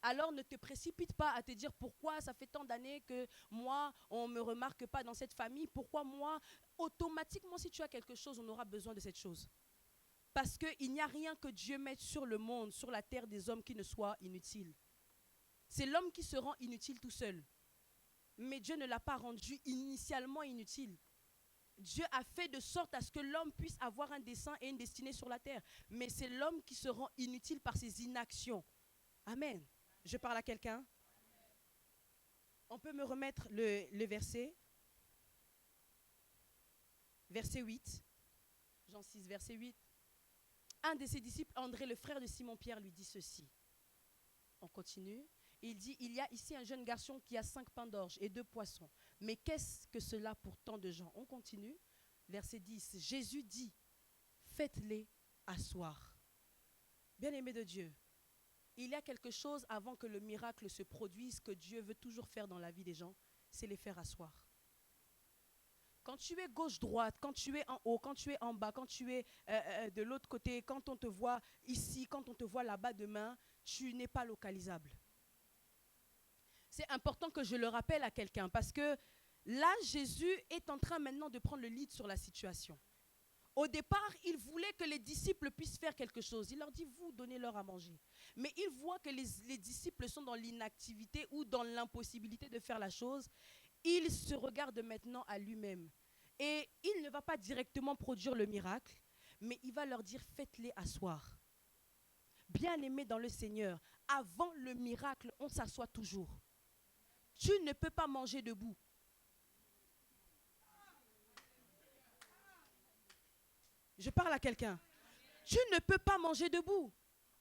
Alors ne te précipite pas à te dire pourquoi ça fait tant d'années que moi, on ne me remarque pas dans cette famille. Pourquoi moi, automatiquement si tu as quelque chose, on aura besoin de cette chose. Parce qu'il n'y a rien que Dieu mette sur le monde, sur la terre des hommes qui ne soit inutile. C'est l'homme qui se rend inutile tout seul. Mais Dieu ne l'a pas rendu initialement inutile. Dieu a fait de sorte à ce que l'homme puisse avoir un dessein et une destinée sur la terre. Mais c'est l'homme qui se rend inutile par ses inactions. Amen. Je parle à quelqu'un? On peut me remettre le verset? Verset 8. Jean 6, verset 8. Un de ses disciples, André, le frère de Simon-Pierre, lui dit ceci. On continue. Il dit, il y a ici un jeune garçon qui a 5 pains d'orge et 2 poissons. Mais qu'est-ce que cela pour tant de gens? On continue. Verset 10. Jésus dit, faites-les asseoir. Bien-aimé de Dieu, il y a quelque chose avant que le miracle se produise que Dieu veut toujours faire dans la vie des gens, c'est les faire asseoir. Quand tu es gauche-droite, quand tu es en haut, quand tu es en bas, quand tu es de l'autre côté, quand on te voit ici, quand on te voit là-bas demain, tu n'es pas localisable. C'est important que je le rappelle à quelqu'un parce que là, Jésus est en train maintenant de prendre le lead sur la situation. Au départ, il voulait que les disciples puissent faire quelque chose. Il leur dit, vous, donnez-leur à manger. Mais il voit que les disciples sont dans l'inactivité ou dans l'impossibilité de faire la chose. Il se regarde maintenant à lui-même. Et il ne va pas directement produire le miracle, mais il va leur dire, faites-les asseoir. Bien-aimés dans le Seigneur, avant le miracle, on s'assoit toujours. Tu ne peux pas manger debout. Je parle à quelqu'un. Tu ne peux pas manger debout.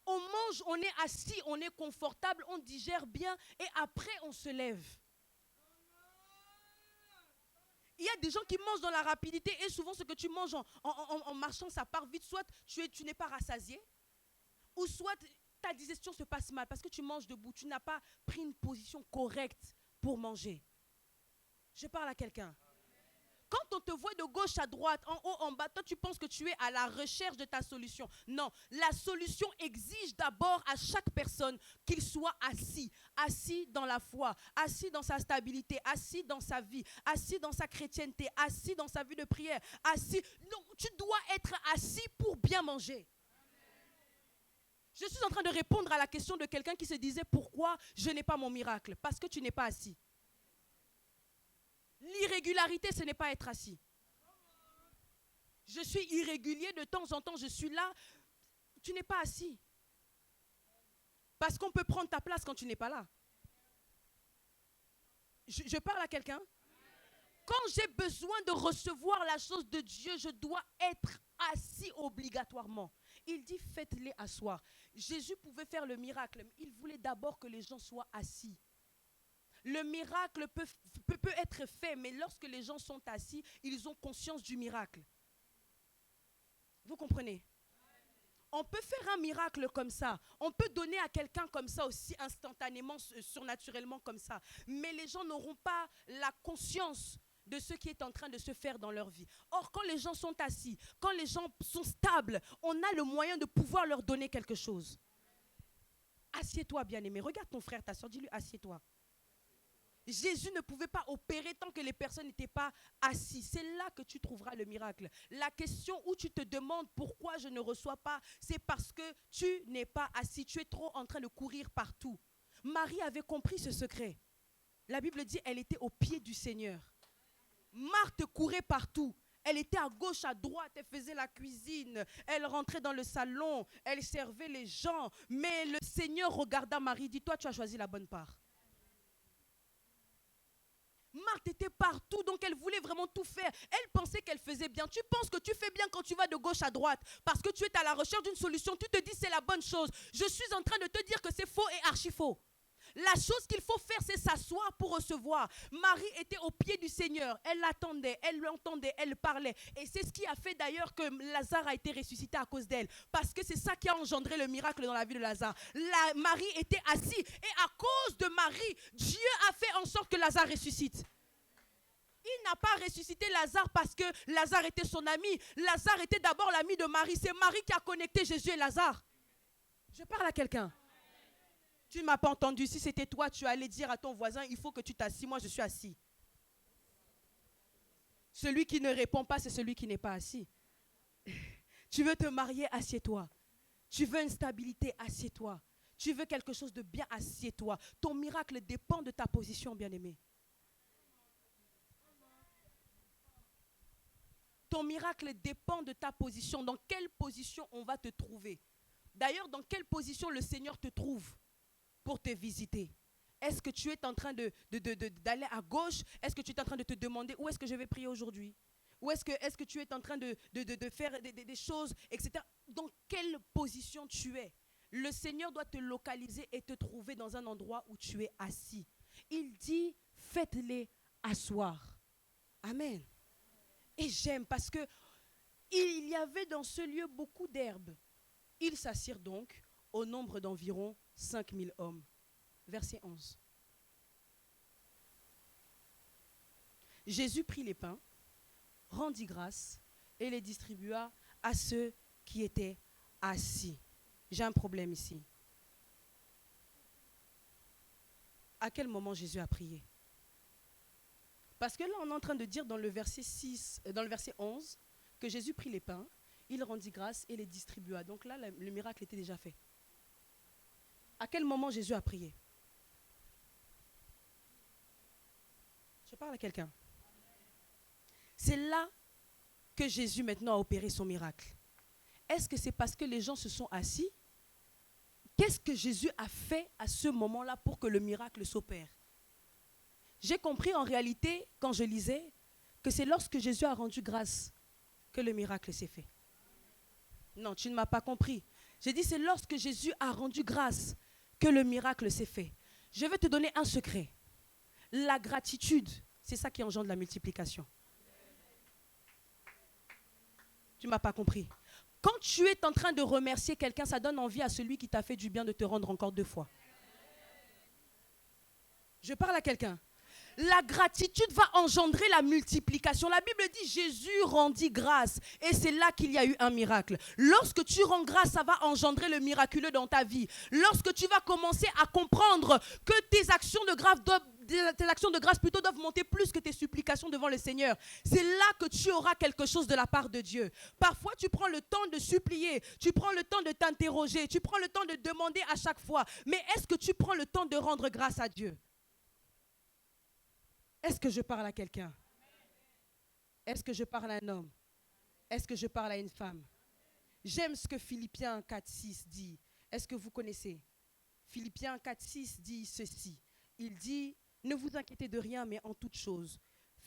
On mange, on est assis, on est confortable, on digère bien et après on se lève. Il y a des gens qui mangent dans la rapidité et souvent ce que tu manges en marchant, ça part vite. Soit tu n'es pas rassasié ou soit ta digestion se passe mal parce que tu manges debout. Tu n'as pas pris une position correcte pour manger. Je parle à quelqu'un. Quand on te voit de gauche à droite, en haut, en bas, toi tu penses que tu es à la recherche de ta solution. Non, la solution exige d'abord à chaque personne qu'il soit assis. Assis dans la foi, assis dans sa stabilité, assis dans sa vie, assis dans sa chrétienté, assis dans sa vie de prière, assis. Non, tu dois être assis pour bien manger. Je suis en train de répondre à la question de quelqu'un qui se disait pourquoi je n'ai pas mon miracle. Parce que tu n'es pas assis. L'irrégularité, ce n'est pas être assis. Je suis irrégulier, de temps en temps, je suis là. Tu n'es pas assis. Parce qu'on peut prendre ta place quand tu n'es pas là. Je parle à quelqu'un. Quand j'ai besoin de recevoir la chose de Dieu, je dois être assis obligatoirement. Il dit, faites-les asseoir. Jésus pouvait faire le miracle, mais il voulait d'abord que les gens soient assis. Le miracle peut être fait, mais lorsque les gens sont assis, ils ont conscience du miracle. Vous comprenez? On peut faire un miracle comme ça. On peut donner à quelqu'un comme ça aussi instantanément, surnaturellement comme ça. Mais les gens n'auront pas la conscience de ce qui est en train de se faire dans leur vie. Or, quand les gens sont assis, quand les gens sont stables, on a le moyen de pouvoir leur donner quelque chose. Assieds-toi, bien-aimé. Regarde ton frère, ta soeur, dis-lui, assieds-toi. Jésus ne pouvait pas opérer tant que les personnes n'étaient pas assises. C'est là que tu trouveras le miracle. La question où tu te demandes pourquoi je ne reçois pas, c'est parce que tu n'es pas assis. Tu es trop en train de courir partout. Marie avait compris ce secret. La Bible dit qu'elle était au pied du Seigneur. Marthe courait partout. Elle était à gauche, à droite, elle faisait la cuisine, elle rentrait dans le salon, elle servait les gens. Mais le Seigneur regarda Marie, dit, toi tu as choisi la bonne part. Marthe était partout, donc elle voulait vraiment tout faire. Elle pensait qu'elle faisait bien. Tu penses que tu fais bien quand tu vas de gauche à droite parce que tu es à la recherche d'une solution. Tu te dis c'est la bonne chose. Je suis en train de te dire que c'est faux et archi faux. La chose qu'il faut faire, c'est s'asseoir pour recevoir. Marie était au pied du Seigneur. Elle l'attendait, elle l'entendait, elle parlait. Et c'est ce qui a fait d'ailleurs que Lazare a été ressuscité à cause d'elle. Parce que c'est ça qui a engendré le miracle dans la vie de Lazare. Marie était assise. Et à cause de Marie, Dieu a fait en sorte que Lazare ressuscite. Il n'a pas ressuscité Lazare parce que Lazare était son ami. Lazare était d'abord l'ami de Marie. C'est Marie qui a connecté Jésus et Lazare. Je parle à quelqu'un. Tu ne m'as pas entendu. Si c'était toi, tu allais dire à ton voisin, il faut que tu t'assis. Moi, je suis assis. Celui qui ne répond pas, c'est celui qui n'est pas assis. Tu veux te marier, assieds-toi. Tu veux une stabilité, assieds-toi. Tu veux quelque chose de bien, assieds-toi. Ton miracle dépend de ta position, bien-aimé. Ton miracle dépend de ta position. Dans quelle position on va te trouver? D'ailleurs, dans quelle position le Seigneur te trouve pour te visiter? Est-ce que tu es en train d'aller à gauche? Est-ce que tu es en train de te demander où est-ce que je vais prier aujourd'hui? Ou est-ce que tu es en train de faire des choses, etc. Dans quelle position tu es? Le Seigneur doit te localiser et te trouver dans un endroit où tu es assis. Il dit, faites-les asseoir. Amen. Et j'aime parce que il y avait dans ce lieu beaucoup d'herbes. Ils s'assirent donc au nombre d'environ 5000 hommes. Verset 11. Jésus prit les pains, rendit grâce et les distribua à ceux qui étaient assis. J'ai un problème ici. À quel moment Jésus a prié? Parce que là, on est en train de dire dans le verset 11, que Jésus prit les pains, il rendit grâce et les distribua. Donc là, le miracle était déjà fait. À quel moment Jésus a prié? Je parle à quelqu'un. C'est là que Jésus maintenant a opéré son miracle. Est-ce que c'est parce que les gens se sont assis? Qu'est-ce que Jésus a fait à ce moment-là pour que le miracle s'opère? J'ai compris en réalité, quand je lisais, que c'est lorsque Jésus a rendu grâce que le miracle s'est fait. Non, tu ne m'as pas compris. J'ai dit c'est lorsque Jésus a rendu grâce que le miracle s'est fait. Je vais te donner un secret. La gratitude, c'est ça qui engendre la multiplication. Tu ne m'as pas compris. Quand tu es en train de remercier quelqu'un, ça donne envie à celui qui t'a fait du bien de te rendre encore 2 fois. Je parle à quelqu'un. La gratitude va engendrer la multiplication. La Bible dit Jésus rendit grâce et c'est là qu'il y a eu un miracle. Lorsque tu rends grâce, ça va engendrer le miraculeux dans ta vie. Lorsque tu vas commencer à comprendre que tes actions de grâce plutôt doivent monter plus que tes supplications devant le Seigneur. C'est là que tu auras quelque chose de la part de Dieu. Parfois, tu prends le temps de supplier, tu prends le temps de t'interroger, tu prends le temps de demander à chaque fois. Mais est-ce que tu prends le temps de rendre grâce à Dieu? Est-ce que je parle à quelqu'un? Est-ce que je parle à un homme? Est-ce que je parle à une femme? J'aime ce que Philippiens 4,6 dit. Est-ce que vous connaissez? Philippiens 4,6 dit ceci. Il dit, ne vous inquiétez de rien, mais en toute chose,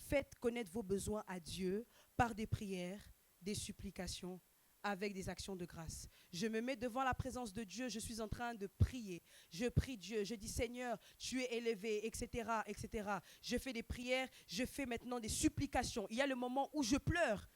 faites connaître vos besoins à Dieu par des prières, des supplications, avec des actions de grâce. Je me mets devant la présence de Dieu, je suis en train de prier. Je prie Dieu, je dis Seigneur, tu es élevé, etc., etc. Je fais des prières, je fais maintenant des supplications. Il y a le moment où je pleure.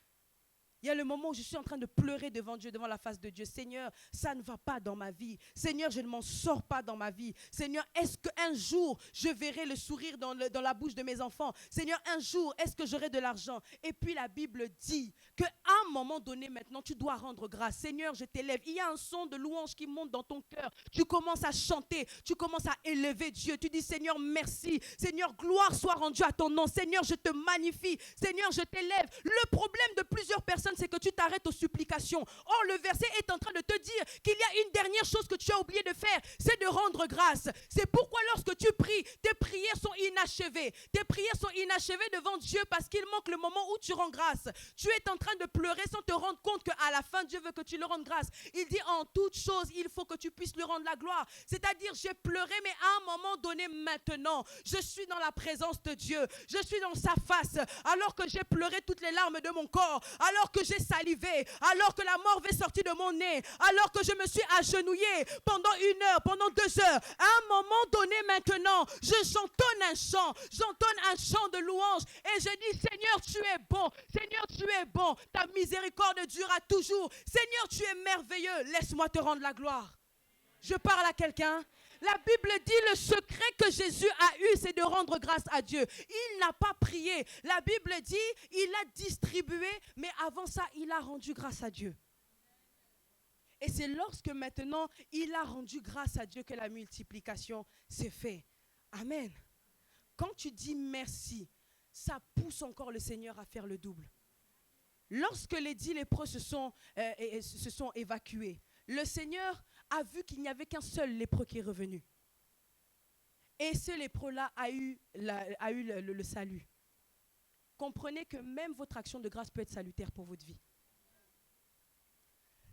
Il y a le moment où je suis en train de pleurer devant Dieu, devant la face de Dieu. Seigneur, ça ne va pas dans ma vie. Seigneur, je ne m'en sors pas dans ma vie. Seigneur, est-ce qu'un jour, je verrai le sourire dans la bouche de mes enfants? Seigneur, un jour, est-ce que j'aurai de l'argent? Et puis la Bible dit qu'à un moment donné maintenant, tu dois rendre grâce. Seigneur, je t'élève. Il y a un son de louange qui monte dans ton cœur. Tu commences à chanter. Tu commences à élever Dieu. Tu dis, Seigneur, merci. Seigneur, gloire soit rendue à ton nom. Seigneur, je te magnifie. Seigneur, je t'élève. Le problème de plusieurs personnes, c'est que tu t'arrêtes aux supplications. Or, le verset est en train de te dire qu'il y a une dernière chose que tu as oublié de faire, c'est de rendre grâce. C'est pourquoi lorsque tu pries, tes prières sont inachevées. Tes prières sont inachevées devant Dieu parce qu'il manque le moment où tu rends grâce. Tu es en train de pleurer sans te rendre compte qu'à la fin, Dieu veut que tu le rendes grâce. Il dit en toute chose, il faut que tu puisses lui rendre la gloire. C'est-à-dire, j'ai pleuré, mais à un moment donné, maintenant, je suis dans la présence de Dieu. Je suis dans sa face. Alors que j'ai pleuré toutes les larmes de mon corps, alors que j'ai salivé, alors que la mort va sortir de mon nez, alors que je me suis agenouillé pendant 1 heure, pendant 2 heures, à un moment donné maintenant, j'entonne un chant de louange et je dis Seigneur tu es bon, Seigneur tu es bon, ta miséricorde durera toujours, Seigneur tu es merveilleux, laisse-moi te rendre la gloire. Je parle à quelqu'un. La Bible dit le secret que Jésus a eu, c'est de rendre grâce à Dieu. Il n'a pas prié. La Bible dit, il a distribué, mais avant ça, il a rendu grâce à Dieu. Et c'est lorsque maintenant, il a rendu grâce à Dieu que la multiplication s'est faite. Amen. Quand tu dis merci, ça pousse encore le Seigneur à faire le double. Lorsque les 10 lépreux se sont évacués, le Seigneur a vu qu'il n'y avait qu'un seul lépreux qui est revenu. Et ce lépreux-là a eu le salut. Comprenez que même votre action de grâce peut être salutaire pour votre vie.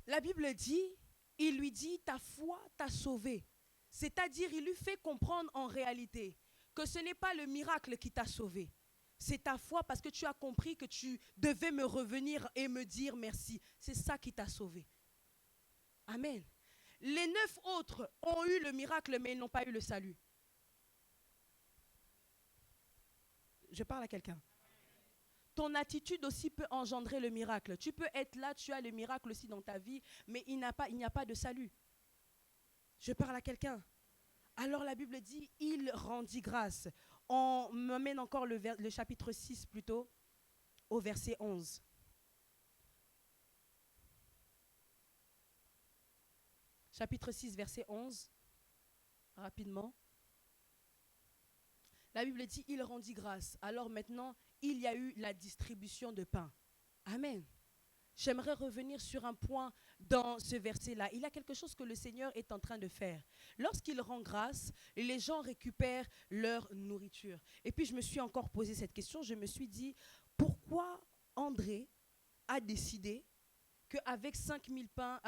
La Bible dit, il lui dit, ta foi t'a sauvé. C'est-à-dire, il lui fait comprendre en réalité que ce n'est pas le miracle qui t'a sauvé. C'est ta foi parce que tu as compris que tu devais me revenir et me dire merci. C'est ça qui t'a sauvé. Amen. Les 9 autres ont eu le miracle, mais ils n'ont pas eu le salut. Je parle à quelqu'un. Ton attitude aussi peut engendrer le miracle. Tu peux être là, tu as le miracle aussi dans ta vie, mais il n'y a pas de salut. Je parle à quelqu'un. Alors la Bible dit, il rendit grâce. On m'amène encore le chapitre 6 plutôt. au verset 11. Chapitre 6, verset 11. Rapidement. La Bible dit, il rendit grâce. Alors maintenant, il y a eu la distribution de pain. Amen. J'aimerais revenir sur un point dans ce verset-là. Il y a quelque chose que le Seigneur est en train de faire. Lorsqu'il rend grâce, les gens récupèrent leur nourriture. Et puis je me suis encore posé cette question. Je me suis dit, pourquoi André a décidé qu'avec 5 pains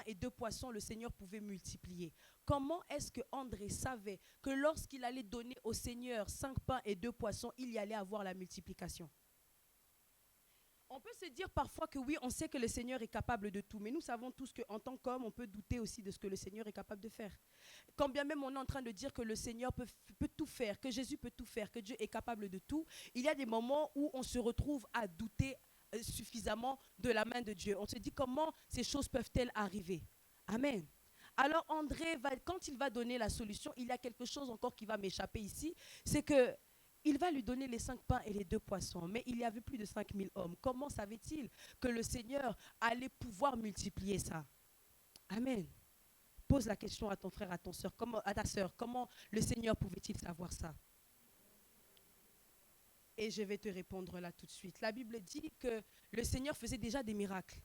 et 2 poissons, le Seigneur pouvait multiplier? Comment est-ce que André savait que lorsqu'il allait donner au Seigneur 5 pains et 2 poissons, il y allait avoir la multiplication? On peut se dire parfois que oui, on sait que le Seigneur est capable de tout, mais nous savons tous qu'en tant qu'homme, on peut douter aussi de ce que le Seigneur est capable de faire. Quand bien même on est en train de dire que le Seigneur peut tout faire, que Jésus peut tout faire, que Dieu est capable de tout, il y a des moments où on se retrouve à douter suffisamment de la main de Dieu. On se dit comment ces choses peuvent-elles arriver? Amen. Alors André, quand il va donner la solution, il y a quelque chose encore qui va m'échapper ici, c'est que il va lui donner les 5 pains et les 2 poissons, mais il y avait plus de 5000 hommes. Comment savait-il que le Seigneur allait pouvoir multiplier ça? Amen. Pose la question à ton frère, à ta sœur, comment le Seigneur pouvait-il savoir ça? Et je vais te répondre là tout de suite. La Bible dit que le Seigneur faisait déjà des miracles.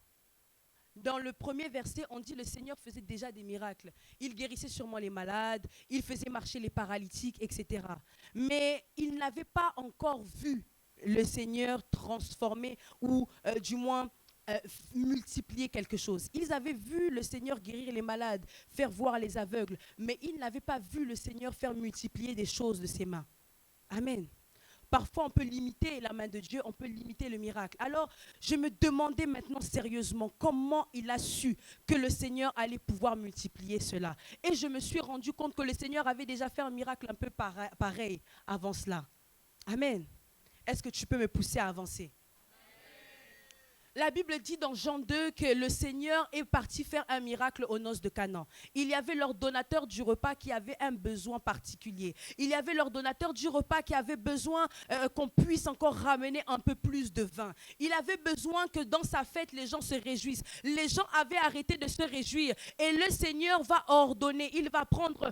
Dans le premier verset, on dit le Seigneur faisait déjà des miracles. Il guérissait sûrement les malades, il faisait marcher les paralytiques, etc. Mais il n'avait pas encore vu le Seigneur transformer ou du moins multiplier quelque chose. Ils avaient vu le Seigneur guérir les malades, faire voir les aveugles, mais ils n'avaient pas vu le Seigneur faire multiplier des choses de ses mains. Amen. Parfois, on peut limiter la main de Dieu, on peut limiter le miracle. Alors, je me demandais maintenant sérieusement comment il a su que le Seigneur allait pouvoir multiplier cela. Et je me suis rendu compte que le Seigneur avait déjà fait un miracle un peu pareil avant cela. Amen. Est-ce que tu peux me pousser à avancer? La Bible dit dans Jean 2 que le Seigneur est parti faire un miracle aux noces de Canaan. Il y avait l'ordonnateur du repas qui avait un besoin particulier. Il y avait l'ordonnateur du repas qui avait besoin qu'on puisse encore ramener un peu plus de vin. Il avait besoin que dans sa fête, les gens se réjouissent. Les gens avaient arrêté de se réjouir. Et le Seigneur va ordonner. Il va prendre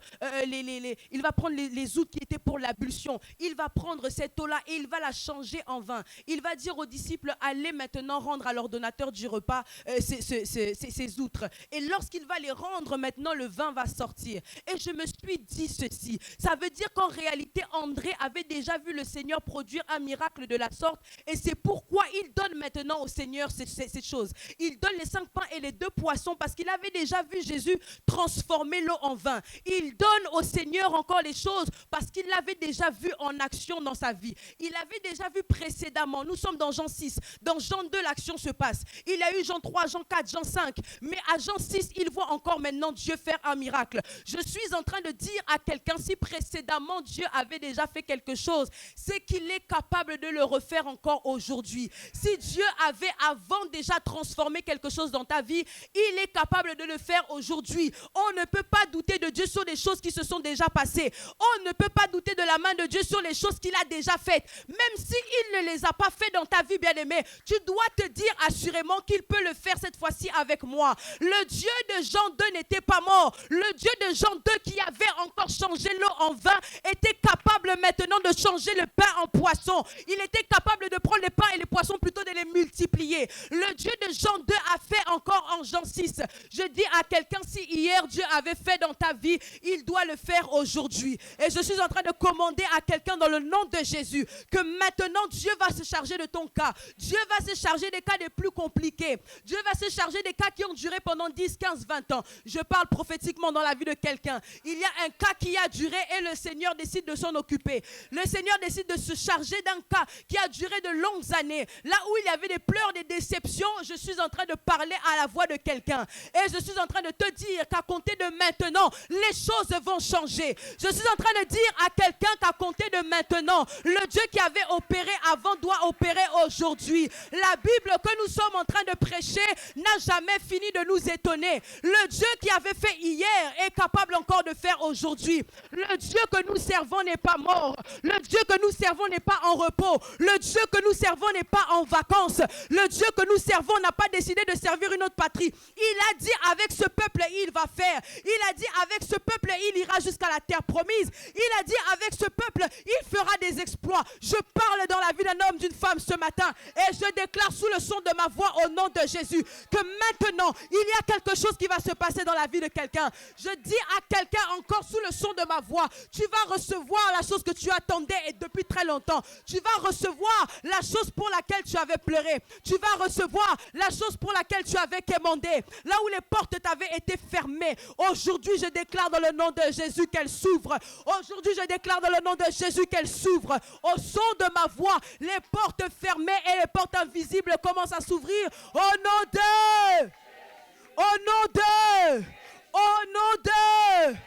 les outres qui étaient pour l'ablution. Il va prendre cette eau-là et il va la changer en vin. Il va dire aux disciples, allez maintenant rendre à l'ordonnateur du repas ces outres. Et lorsqu'il va les rendre, maintenant le vin va sortir. Et je me suis dit ceci. Ça veut dire qu'en réalité, André avait déjà vu le Seigneur produire un miracle de la sorte. Et c'est pourquoi il donne maintenant au Seigneur ces choses. Il donne les 5 pains et les 2 poissons parce qu'il avait déjà vu Jésus transformer l'eau en vin. Il donne au Seigneur encore les choses parce qu'il l'avait déjà vu en action dans sa vie. Il avait déjà vu précédemment. Nous sommes dans Jean 6. Dans Jean 2, l'action se passe. Il y a eu Jean 3, Jean 4, Jean 5. Mais à Jean 6, il voit encore maintenant Dieu faire un miracle. Je suis en train de dire à quelqu'un, si précédemment Dieu avait déjà fait quelque chose, c'est qu'il est capable de le refaire encore aujourd'hui. Si Dieu avait avant déjà transformé quelque chose dans ta vie, il est capable de le faire aujourd'hui. On ne peut pas douter de Dieu sur des choses qui se sont déjà passées. On ne peut pas douter de la main de Dieu sur les choses qu'il a déjà faites. Même s'il ne les a pas faites dans ta vie, bien-aimé, tu dois te dire assurément qu'il peut le faire cette fois-ci avec moi. Le Dieu de Jean 2 n'était pas mort. Le Dieu de Jean 2 qui avait encore changé l'eau en vin était capable maintenant de changer le pain en poisson. Il était capable de prendre les pains et les poissons plutôt de les multiplier. Le Dieu de Jean 2 a fait encore en Jean 6. Je dis à quelqu'un, si hier Dieu avait fait dans ta vie, il doit le faire aujourd'hui. Et je suis en train de commander à quelqu'un dans le nom de Jésus que maintenant Dieu va se charger de ton cas. Dieu va se charger des cas les plus compliqués. Dieu va se charger des cas qui ont duré pendant 10, 15, 20 ans. Je parle prophétiquement dans la vie de quelqu'un. Il y a un cas qui a duré et le Seigneur décide de s'en occuper. Le Seigneur décide de se charger d'un cas qui a duré de longues années. Là où il y avait des pleurs, des déceptions, je suis en train de parler à la voix de quelqu'un. Et je suis en train de te dire qu'à compter de maintenant, les choses vont changer. Je suis en train de dire à quelqu'un qu'à compter de maintenant, le Dieu qui avait opéré avant doit opérer aujourd'hui. La Bible que nous sommes en train de prêcher n'a jamais fini de nous étonner. Le Dieu qui avait fait hier est capable encore de faire aujourd'hui. Le Dieu que nous servons n'est pas mort. Le Dieu que nous servons n'est pas en repos. Le Dieu que nous servons n'est pas en vacances. Le Dieu que nous servons n'a pas décidé de servir une autre patrie. Il a dit avec ce peuple il va faire. Il a dit avec ce peuple il ira jusqu'à la terre promise. Il a dit avec ce peuple il fera des exploits. Je parle dans la vie d'un homme, d'une femme ce matin et je déclare sous le son de ma voix au nom de Jésus que maintenant il y a quelque chose qui va se passer dans la vie de quelqu'un. Je dis à quelqu'un encore sous le son de ma voix, tu vas recevoir la chose que tu attendais et depuis très longtemps. Tu vas recevoir la chose pour laquelle tu avais pleuré. Tu vas recevoir la chose pour laquelle tu avais quémandé. Là où les portes t'avaient été fermées. Aujourd'hui, je déclare dans le nom de Jésus qu'elle s'ouvre. Aujourd'hui, je déclare dans le nom de Jésus qu'elle s'ouvre. Au son de ma voix, les portes fermées et les portes invisibles commencent à s'ouvrir. Au nom de... Au nom de... Au nom de...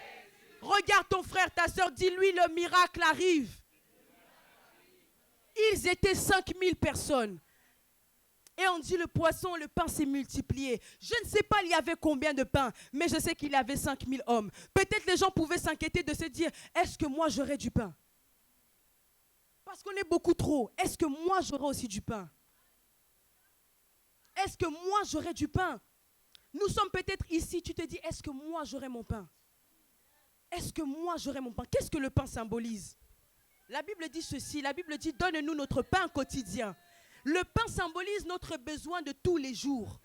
Regarde ton frère, ta soeur, dis-lui le miracle arrive. Ils étaient 5000 personnes. Et on dit le poisson, le pain s'est multiplié. Je ne sais pas il y avait combien de pains, mais je sais qu'il y avait 5000 hommes. Peut-être les gens pouvaient s'inquiéter de se dire, est-ce que moi j'aurai du pain? Parce qu'on est beaucoup trop. Est-ce que moi j'aurai aussi du pain? Est-ce que moi j'aurai du pain? Nous sommes peut-être ici, tu te dis, est-ce que moi j'aurai mon pain? Est-ce que moi j'aurai mon pain? Qu'est-ce que le pain symbolise? La Bible dit ceci, la Bible dit, donne-nous notre pain quotidien. Le pain symbolise notre besoin de tous les jours.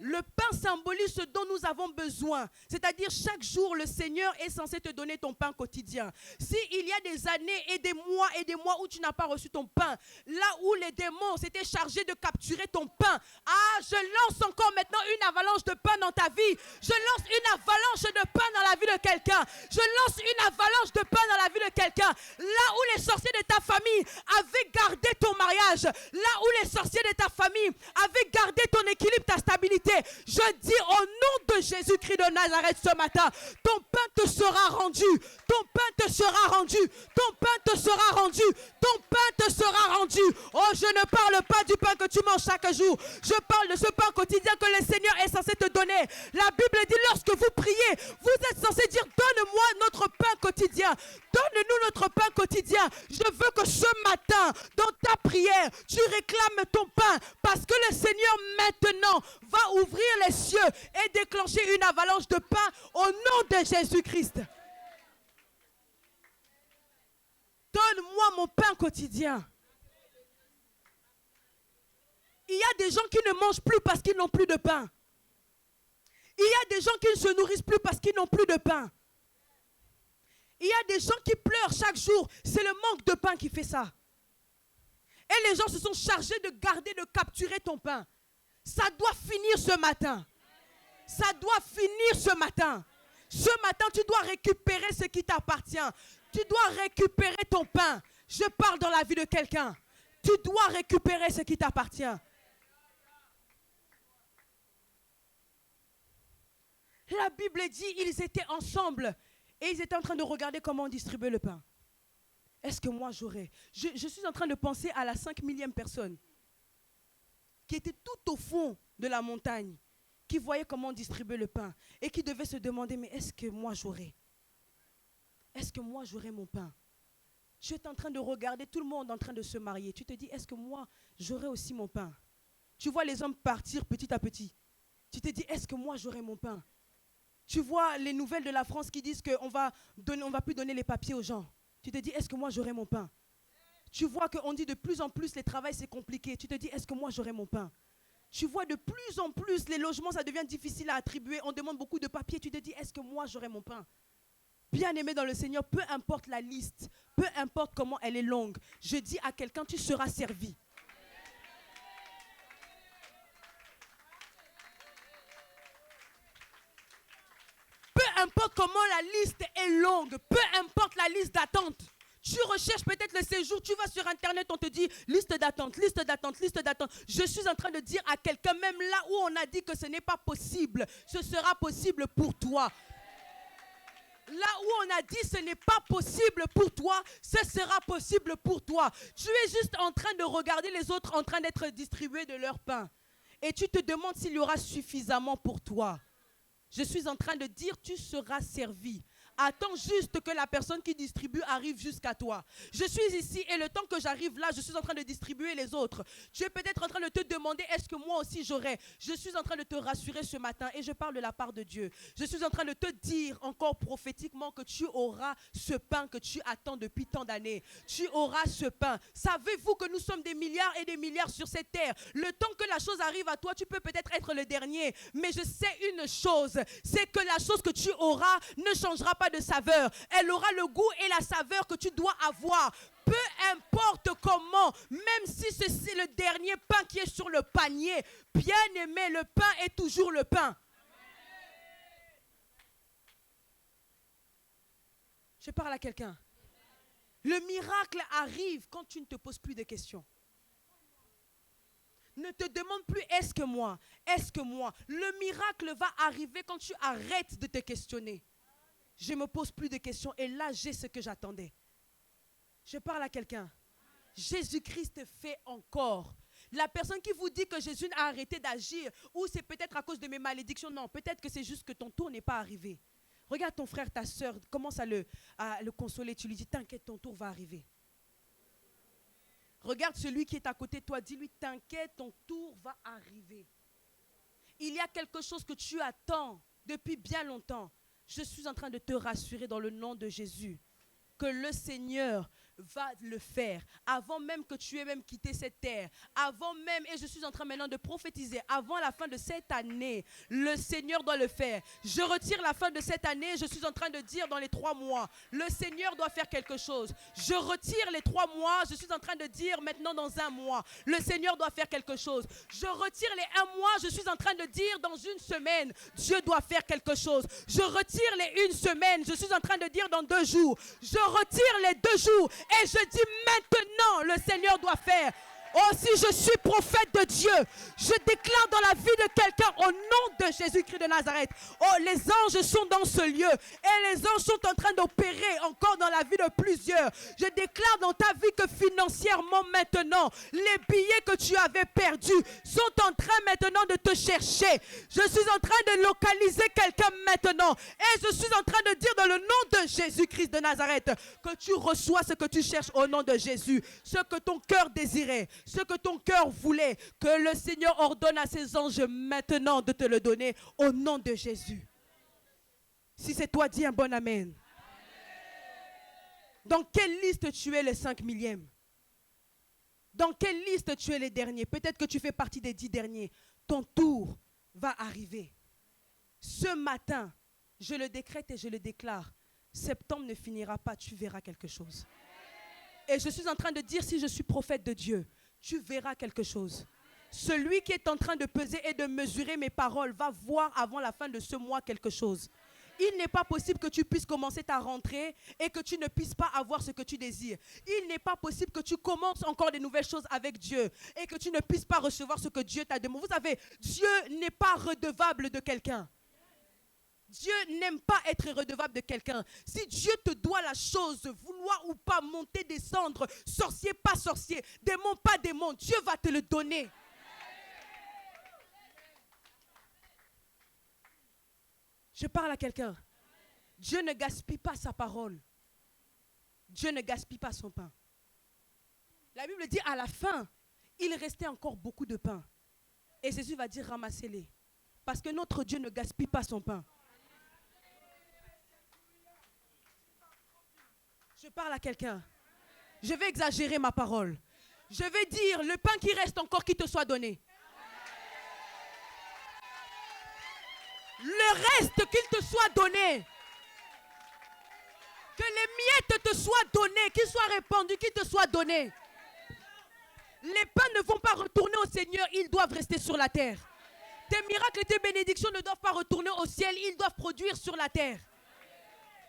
Le pain symbolise ce dont nous avons besoin. C'est-à-dire chaque jour, le Seigneur est censé te donner ton pain quotidien. S'il y a des années et des mois où tu n'as pas reçu ton pain, là où les démons s'étaient chargés de capturer ton pain, je lance encore maintenant une avalanche de pain dans ta vie. Je lance une avalanche de pain dans la vie de quelqu'un. Je lance une avalanche de pain dans la vie de quelqu'un. Là où les sorciers de ta famille avaient gardé ton mariage, là où les sorciers de ta famille avaient gardé ton équilibre, ta stabilité, je dis au nom de Jésus-Christ de Nazareth ce matin, ton pain te sera rendu, ton pain te sera rendu, ton pain te sera rendu, ton pain te sera rendu. Oh, je ne parle pas du pain que tu manges chaque jour, je parle de ce pain quotidien que le Seigneur est censé te donner. La Bible dit lorsque vous priez, vous êtes censé dire donne-moi notre pain quotidien, donne-nous notre pain quotidien. Je veux que ce matin, dans ta prière, tu réclames ton pain parce que le Seigneur maintenant va ouvrir les cieux et déclencher une avalanche de pain au nom de Jésus-Christ. Donne-moi mon pain quotidien. Il y a des gens qui ne mangent plus parce qu'ils n'ont plus de pain. Il y a des gens qui ne se nourrissent plus parce qu'ils n'ont plus de pain. Il y a des gens qui pleurent chaque jour. C'est le manque de pain qui fait ça. Et les gens se sont chargés de garder, de capturer ton pain. Ça doit finir ce matin. Ça doit finir ce matin. Ce matin, tu dois récupérer ce qui t'appartient. Tu dois récupérer ton pain. Je parle dans la vie de quelqu'un. Tu dois récupérer ce qui t'appartient. La Bible dit, ils étaient ensemble et ils étaient en train de regarder comment on distribuait le pain. Est-ce que moi j'aurais? Je suis en train de penser à la 5000e personne qui était tout au fond de la montagne, qui voyait comment on distribuait le pain et qui devait se demander, mais est-ce que moi j'aurais? Est-ce que moi j'aurais mon pain? Tu es en train de regarder tout le monde en train de se marier. Tu te dis, est-ce que moi j'aurais aussi mon pain? Tu vois les hommes partir petit à petit. Tu te dis, est-ce que moi j'aurais mon pain? Tu vois les nouvelles de la France qui disent qu'on va plus donner les papiers aux gens. Tu te dis, est-ce que moi j'aurai mon pain? Tu vois qu'on dit de plus en plus, les travails c'est compliqué. Tu te dis, est-ce que moi j'aurai mon pain? Tu vois de plus en plus, les logements ça devient difficile à attribuer. On demande beaucoup de papiers. Tu te dis, est-ce que moi j'aurai mon pain? Bien-aimé dans le Seigneur, peu importe la liste, peu importe comment elle est longue, je dis à quelqu'un, tu seras servi. Peu importe comment la liste est longue, peu importe la liste d'attente. Tu recherches peut-être le séjour, tu vas sur Internet, on te dit liste d'attente, liste d'attente, liste d'attente. Je suis en train de dire à quelqu'un, même là où on a dit que ce n'est pas possible, ce sera possible pour toi. Là où on a dit ce n'est pas possible pour toi, ce sera possible pour toi. Tu es juste en train de regarder les autres en train d'être distribués de leur pain. et tu te demandes s'il y aura suffisamment pour toi. Je suis en train de dire, tu seras servi. Attends juste que la personne qui distribue arrive jusqu'à toi. Je suis ici et le temps que j'arrive là, je suis en train de distribuer les autres. Tu es peut-être en train de te demander, est-ce que moi aussi j'aurai? Je suis en train de te rassurer ce matin et je parle de la part de Dieu. Je suis en train de te dire encore prophétiquement que tu auras ce pain que tu attends depuis tant d'années. Tu auras ce pain. Savez-vous que nous sommes des milliards et des milliards sur cette terre? Le temps que la chose arrive à toi, tu peux peut-être être le dernier. Mais je sais une chose, c'est que la chose que tu auras ne changera pas de saveur. Elle aura le goût et la saveur que tu dois avoir. Peu importe comment, même si c'est le dernier pain qui est sur le panier, bien aimé, le pain est toujours le pain. Je parle à quelqu'un. Le miracle arrive quand tu ne te poses plus de questions. Ne te demande plus est-ce que moi, est-ce que moi. Le miracle va arriver quand tu arrêtes de te questionner. Je ne me pose plus de questions et là j'ai ce que j'attendais. Je parle à quelqu'un. Jésus-Christ fait encore. La personne qui vous dit que Jésus a arrêté d'agir ou c'est peut-être à cause de mes malédictions, non, peut-être que c'est juste que ton tour n'est pas arrivé. Regarde ton frère, ta soeur, commence à le consoler. Tu lui dis, t'inquiète, ton tour va arriver. Regarde celui qui est à côté de toi, dis-lui, t'inquiète, ton tour va arriver. Il y a quelque chose que tu attends depuis bien longtemps. Je suis en train de te rassurer dans le nom de Jésus que le Seigneur va le faire avant même que tu aies même quitté cette terre, avant même, et je suis en train maintenant de prophétiser, avant la fin de cette année, le Seigneur doit le faire. Je retire la fin de cette année, je suis en train de dire dans les 3 mois, le Seigneur doit faire quelque chose. Je retire les 3 mois, je suis en train de dire maintenant dans 1 mois, le Seigneur doit faire quelque chose. Je retire les 1 mois, je suis en train de dire dans 1 semaine, Dieu doit faire quelque chose. Je retire les 1 semaine, je suis en train de dire dans 2 jours. Je retire les 2 jours. Et je dis maintenant, le Seigneur doit faire. Oh, si je suis prophète de Dieu, je déclare dans la vie de quelqu'un au nom de Jésus-Christ de Nazareth. Oh, les anges sont dans ce lieu et les anges sont en train d'opérer encore dans la vie de plusieurs. Je déclare dans ta vie que financièrement maintenant, les billets que tu avais perdus sont en train maintenant de te chercher. Je suis en train de localiser quelqu'un maintenant et je suis en train de dire dans le nom de Jésus-Christ de Nazareth que tu reçois ce que tu cherches au nom de Jésus, ce que ton cœur désirait. Ce que ton cœur voulait, que le Seigneur ordonne à ses anges maintenant de te le donner au nom de Jésus. Si c'est toi, dis un bon amen. Dans quelle liste tu es le 5 millième? Dans quelle liste tu es les derniers? Peut-être que tu fais partie des 10 derniers. Ton tour va arriver. Ce matin, je le décrète et je le déclare. Septembre ne finira pas, tu verras quelque chose. Et je suis en train de dire, si je suis prophète de Dieu, tu verras quelque chose. Celui qui est en train de peser et de mesurer mes paroles va voir avant la fin de ce mois quelque chose. Il n'est pas possible que tu puisses commencer ta rentrée et que tu ne puisses pas avoir ce que tu désires. Il n'est pas possible que tu commences encore des nouvelles choses avec Dieu et que tu ne puisses pas recevoir ce que Dieu t'a demandé. Vous savez, Dieu n'est pas redevable de quelqu'un. Dieu n'aime pas être redevable de quelqu'un. Si Dieu te doit la chose, vouloir ou pas, monter, descendre, sorcier, pas sorcier, démon, pas démon, Dieu va te le donner. Je parle à quelqu'un. Dieu ne gaspille pas sa parole. Dieu ne gaspille pas son pain. La Bible dit à la fin, il restait encore beaucoup de pain. Et Jésus va dire ramassez-les. Parce que notre Dieu ne gaspille pas son pain. Je parle à quelqu'un. Je vais exagérer ma parole. Je vais dire le pain qui reste encore qui te soit donné. Le reste qu'il te soit donné. Que les miettes te soient données, qu'ils soient répandus, qu'ils te soient donnés. Les pains ne vont pas retourner au Seigneur, ils doivent rester sur la terre. Tes miracles et tes bénédictions ne doivent pas retourner au ciel, ils doivent produire sur la terre.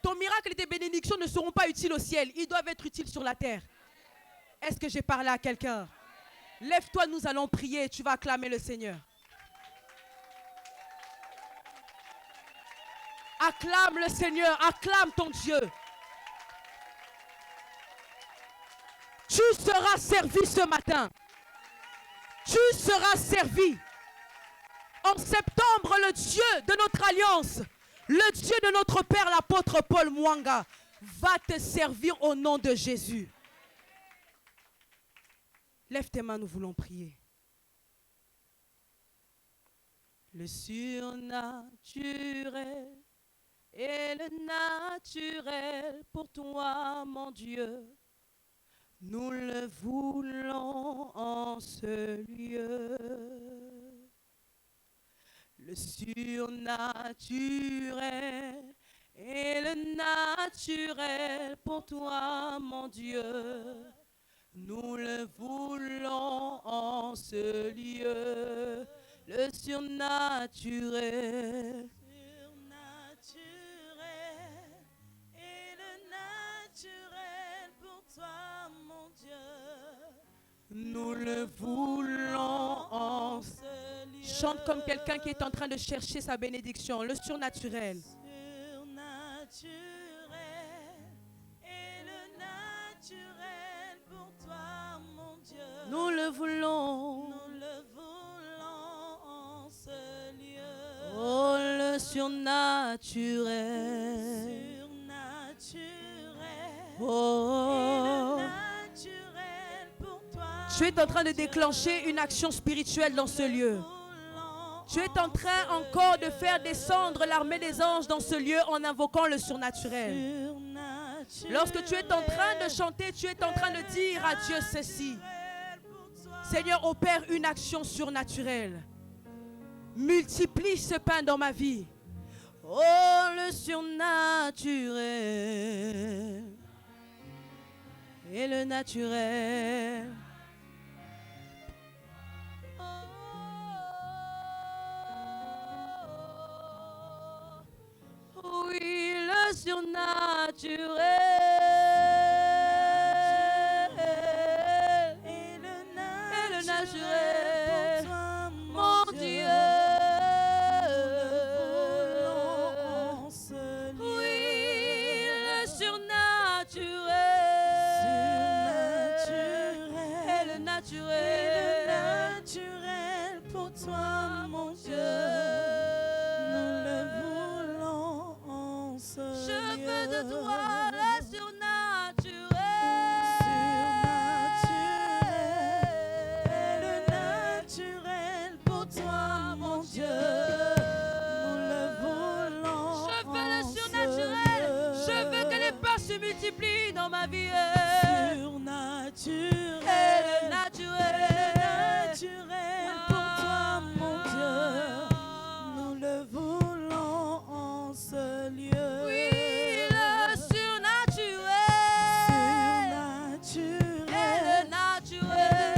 Ton miracle et tes bénédictions ne seront pas utiles au ciel. Ils doivent être utiles sur la terre. Est-ce que j'ai parlé à quelqu'un? Lève-toi, nous allons prier et tu vas acclamer le Seigneur. Acclame le Seigneur, acclame ton Dieu. Tu seras servi ce matin. Tu seras servi. En septembre, le Dieu de notre alliance, le Dieu de notre Père, l'apôtre Paul Mwanga, va te servir au nom de Jésus. Lève tes mains, nous voulons prier. Le surnaturel et le naturel pour toi, mon Dieu. Nous le voulons en ce lieu. Le surnaturel et le naturel pour toi, mon Dieu. Nous le voulons en ce lieu. Le surnaturel. Et le naturel pour toi, mon Dieu. Nous le voulons en ce lieu. Chante comme quelqu'un qui est en train de chercher sa bénédiction. Le surnaturel. Et le naturel pour toi, mon Dieu. Nous le voulons. Nous le voulons en ce lieu. Oh, le surnaturel. Oh. Tu es en train de déclencher une action spirituelle dans ce lieu. Tu es en train encore de faire descendre l'armée des anges dans ce lieu en invoquant le surnaturel. Lorsque tu es en train de chanter, tu es en train de dire à Dieu ceci. Seigneur, opère une action surnaturelle. Multiplie ce pain dans ma vie. Oh, le surnaturel et le naturel. Oh, oui, le surnaturel Et le naturel naturel pour toi, mon Dieu. Oui, le surnaturel et le naturel pour toi, mon Dieu. Nous le voulons en ce Je lieu. veux de toi le surnaturel. Et le naturel pour toi, mon Dieu. Nous le voulons. Je veux le en ce surnaturel. lieu. Je veux que les pas se multiplient dans ma vie. Surnaturel. Et le naturel. Naturel pour toi, mon Dieu. Nous le voulons en ce lieu. Oui, le surnaturel. Et le naturel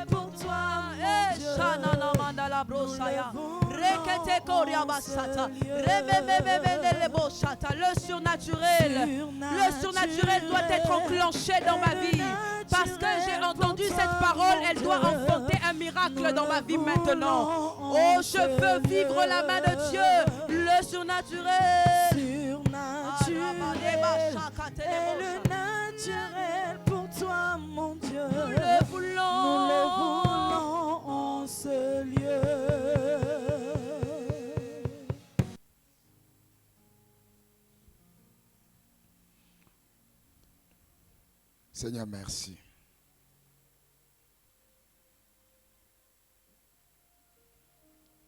pour toi, mon Eh, Dieu. Shanana Mandala Brosaya. Nous le Rekete Koria Basata. Rememememele Bosata. Le surnaturel. Le surnaturel doit être enclenché dans ma vie. Parce que j'ai entendu cette parole, elle doit enfanter un miracle dans ma vie maintenant. Oh, je veux vivre la main de Dieu. Le surnaturel. Surnaturel. Et le naturel pour toi, mon Dieu. Nous le Nous le voulons. voulons en ce lieu. Seigneur, merci.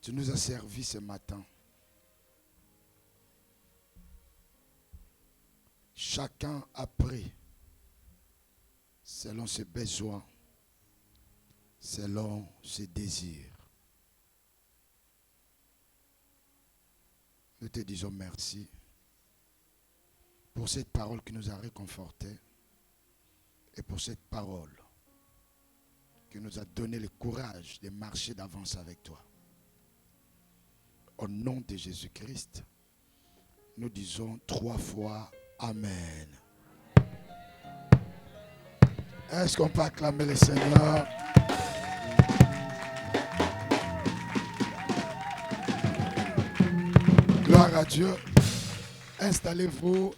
Tu nous as servi ce matin. Chacun a pris selon ses besoins, selon ses désirs. Nous te disons merci pour cette parole qui nous a réconfortés et pour cette parole qui nous a donné le courage de marcher d'avance avec toi. Au nom de Jésus-Christ, nous disons 3 fois Amen. Est-ce qu'on peut acclamer le Seigneur? Gloire à Dieu. Installez-vous.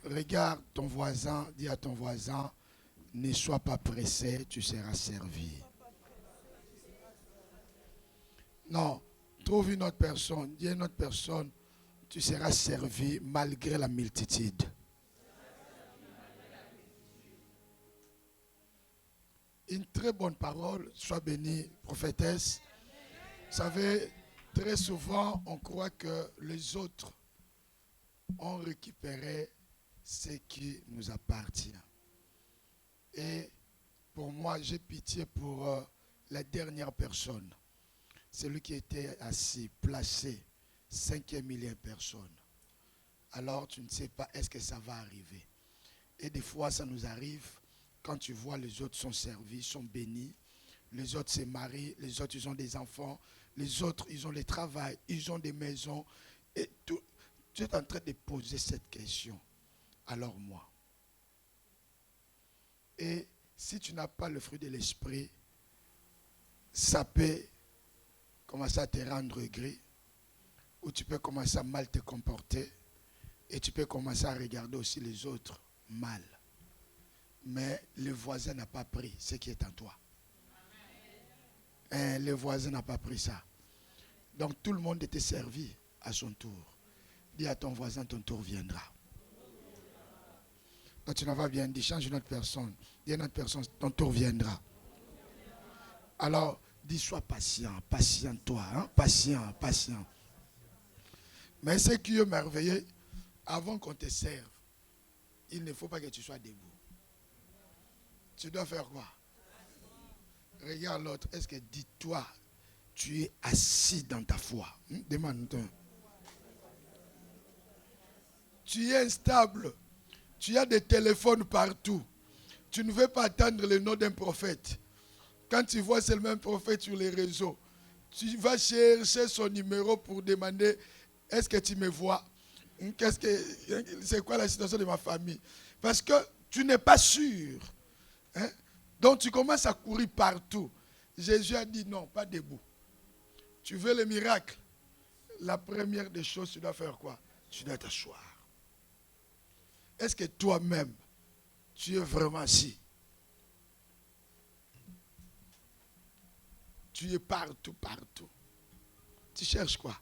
Regarde ton voisin. Dis à ton voisin, ne sois pas pressé, tu seras servi. Non, trouve une autre personne. Dis à une autre personne, tu seras servi malgré la multitude. Une très bonne parole, sois bénie, prophétesse. Vous savez, très souvent, on croit que les autres ont récupéré ce qui nous appartient. Et pour moi, j'ai pitié pour la dernière personne. Celui qui était assis, placé, 5e millième personne. Alors, tu ne sais pas, est-ce que ça va arriver? Et des fois, ça nous arrive. Quand tu vois les autres sont servis, sont bénis, les autres se marient, les autres ils ont des enfants, les autres ils ont le travail, ils ont des maisons. Et tout, tu es en train de poser cette question. Alors moi. Et si tu n'as pas le fruit de l'esprit, ça peut commencer à te rendre gris, ou tu peux commencer à mal te comporter, et tu peux commencer à regarder aussi les autres mal. Mais le voisin n'a pas pris ce qui est en toi. Et le voisin n'a pas pris ça. Donc tout le monde était servi à son tour. Dis à ton voisin, ton tour viendra. Donc tu n'as pas bien dit, change une autre personne. Dis à une autre personne, ton tour viendra. Alors, dis, sois patient, patient-toi, hein? Patient, patient. Mais ce qui est merveilleux, avant qu'on te serve, il ne faut pas que tu sois debout. Tu dois faire quoi? Regarde l'autre. Est-ce que dis-toi, tu es assis dans ta foi? Demande-toi. Tu es instable. Tu as des téléphones partout. Tu ne veux pas attendre le nom d'un prophète. Quand tu vois c'est le même prophète sur les réseaux, tu vas chercher son numéro pour demander, est-ce que tu me vois? C'est quoi la situation de ma famille? Parce que tu n'es pas sûr. Hein? Donc tu commences à courir partout. Jésus a dit non, pas debout. Tu veux le miracle? La première des choses, tu dois faire quoi? Tu dois t'asseoir. Est-ce que toi-même, tu es vraiment assis? Tu es partout, partout. Tu cherches quoi?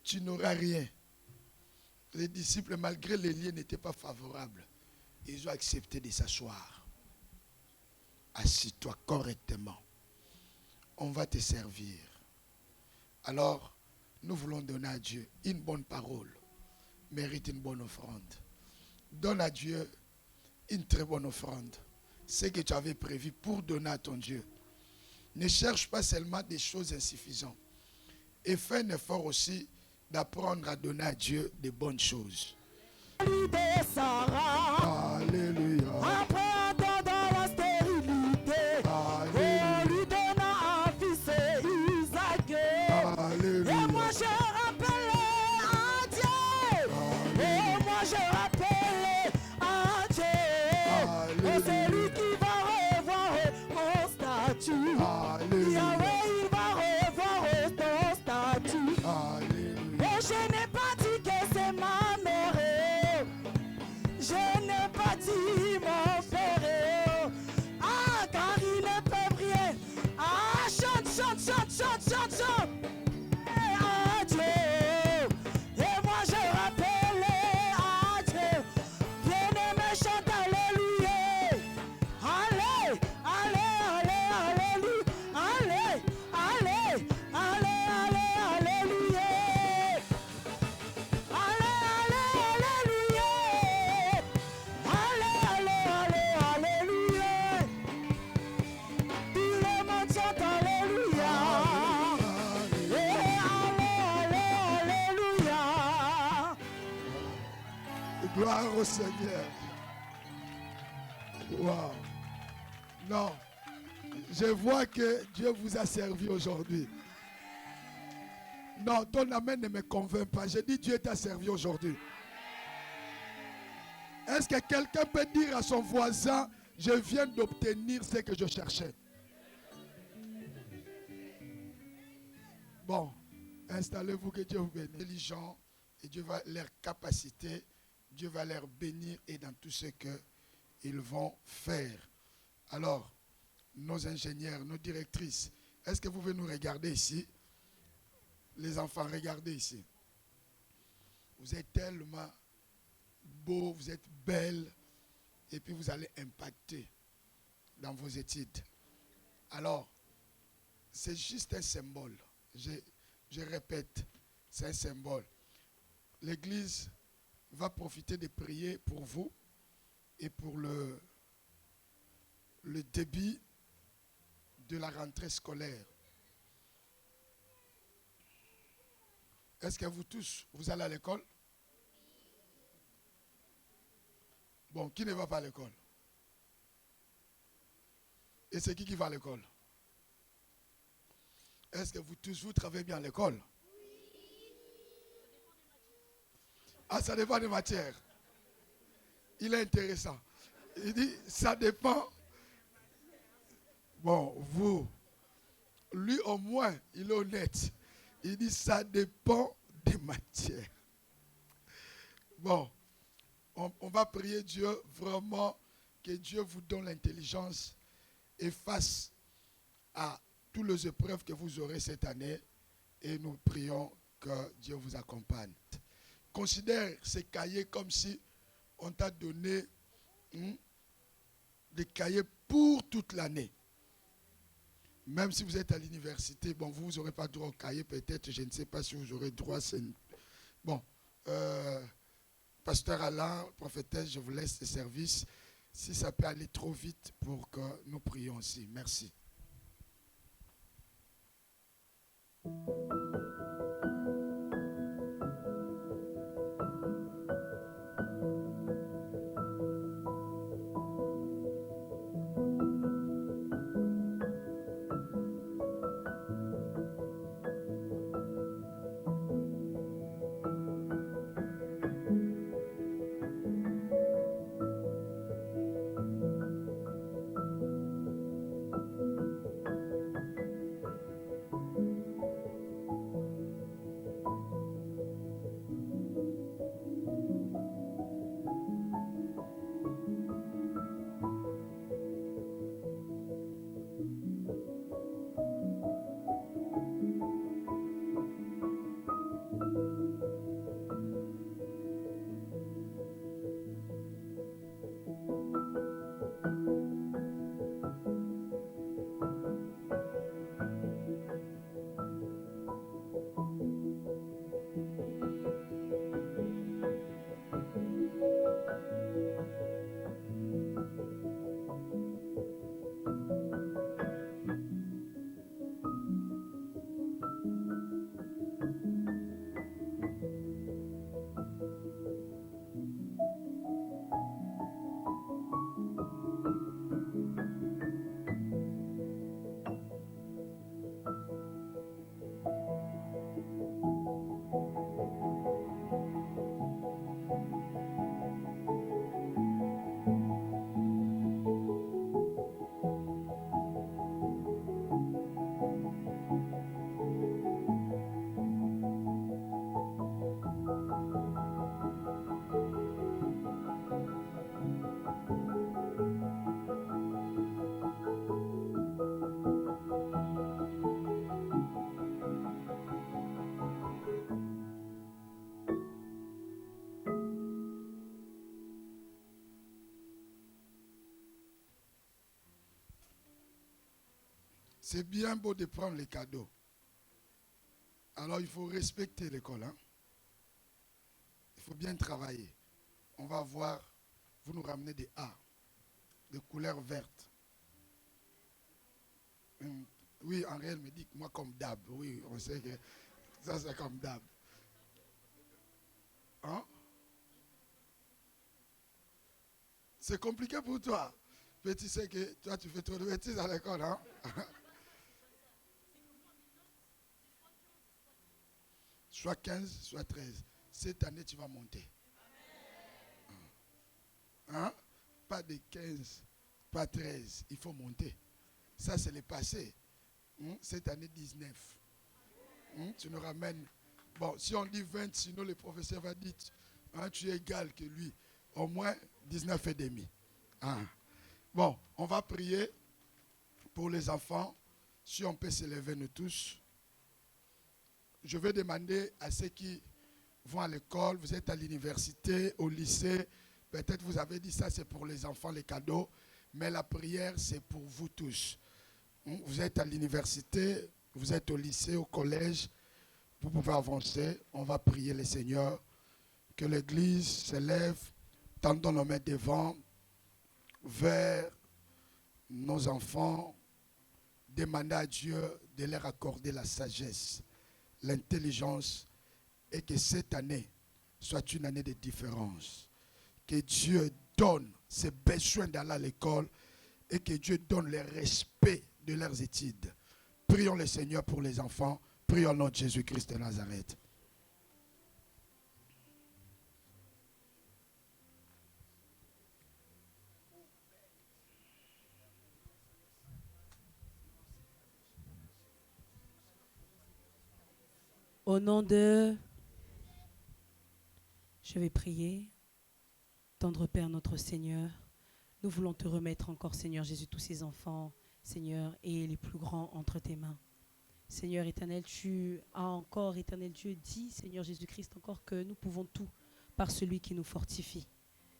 Tu n'auras rien. Les disciples, malgré les liens n'étaient pas favorables, ils ont accepté de s'asseoir. Assis-toi correctement. On va te servir. Alors, nous voulons donner à Dieu une bonne parole. Mérite une bonne offrande. Donne à Dieu une très bonne offrande. Ce que tu avais prévu pour donner à ton Dieu. Ne cherche pas seulement des choses insuffisantes. Et fais un effort aussi d'apprendre à donner à Dieu des bonnes choses. Alléluia. Après dans la stérilité, on lui donna un fils Isaac. Alléluia. Et moi je rappelais à Dieu. Et moi je rappelais à Dieu. Oh, c'est lui qui va revoir mon statut. Yahweh, il va revoir ton statut. Et je n'ai pas dit que c'est ma mère. Je n'ai pas dit mon frère. Ah, car ils ne peuvent rien. Ah, chante, chante, chante, chante, chante, chante. À Dieu. Et moi je rappelle à Dieu. Bien-aimé, chante alléluia. Allez, allez, allez, alléluia. Allez, allez, allez, allez, alléluia. Allez, allez, alléluia. Allez, allez, allez, alléluia. Tout le monde chante alléluia. Allez, allez, alléluia. Gloire au Seigneur. Wow. Non. Je vois que Dieu vous a servi aujourd'hui. Non, ton amen ne me convainc pas. Je dis Dieu t'a servi aujourd'hui. Est-ce que quelqu'un peut dire à son voisin, je viens d'obtenir ce que je cherchais? Bon, installez-vous, que Dieu vous bénisse. Intelligents, et Dieu va leur capaciter, Dieu va leur bénir et dans tout ce qu'ils vont faire. Alors, nos ingénieurs, nos directrices, Est-ce que vous pouvez nous regarder ici? Les enfants, regardez ici. Vous êtes tellement beaux, vous êtes belles, et puis vous allez impacter dans vos études. Alors, c'est juste un symbole. Je répète, c'est un symbole. L'Église va profiter de prier pour vous et pour le début de la rentrée scolaire. Est-ce que vous tous, vous allez à l'école? Bon, qui ne va pas à l'école? Et c'est qui va à l'école? Est-ce que vous tous, vous travaillez bien à l'école? Ah, ça dépend des matières. Il est intéressant. Il dit, ça dépend. Bon, vous, lui au moins, il est honnête. Il dit, ça dépend des matières. Bon, on va prier Dieu vraiment que Dieu vous donne l'intelligence et face à toutes les épreuves que vous aurez cette année. Et nous prions que Dieu vous accompagne. Considère ces cahiers comme si on t'a donné des cahiers pour toute l'année. Même si vous êtes à l'université, bon, vous n'aurez pas droit au cahier, peut-être, je ne sais pas si vous aurez droit. Bon, Pasteur Alain, prophétesse, je vous laisse le service. Si ça peut aller trop vite pour que nous prions aussi. Merci. C'est bien beau de prendre les cadeaux. Alors il faut respecter l'école. Hein? Il faut bien travailler. On va voir, vous nous ramenez des A, de couleur verte. Oui, en réel me dit que moi comme d'hab. Oui, on sait que ça c'est comme d'hab. Hein? C'est compliqué pour toi. Mais tu sais que toi tu fais trop de bêtises à l'école. Hein? Soit 15, soit 13. Cette année, tu vas monter. Hein? Pas de 15, pas 13. Il faut monter. Ça, c'est le passé. Cette année, 19. Tu nous ramènes. Bon, si on dit 20, sinon le professeur va dire tu es égal que lui. Au moins 19 et demi. Bon, on va prier pour les enfants Si on peut s'élever nous tous. Je vais demander à ceux qui vont à l'école, vous êtes à l'université, au lycée, peut-être vous avez dit ça c'est pour les enfants, les cadeaux, mais la prière c'est pour vous tous. Vous êtes à l'université, vous êtes au lycée, au collège, vous pouvez avancer, on va prier le Seigneur, que l'Église s'élève, tendons nos mains devant, vers nos enfants, demander à Dieu de leur accorder la sagesse, l'intelligence, et que cette année soit une année de différence. Que Dieu donne ses besoins d'aller à l'école et que Dieu donne le respect de leurs études. Prions le Seigneur pour les enfants. Prions au nom de Jésus-Christ de Nazareth. Au nom de... Je vais prier. Tendre Père notre Seigneur, nous voulons te remettre encore, Seigneur Jésus, tous ces enfants, Seigneur, et les plus grands entre tes mains. Seigneur éternel, tu as encore, éternel Dieu, dit, Seigneur Jésus-Christ, encore que nous pouvons tout par celui qui nous fortifie.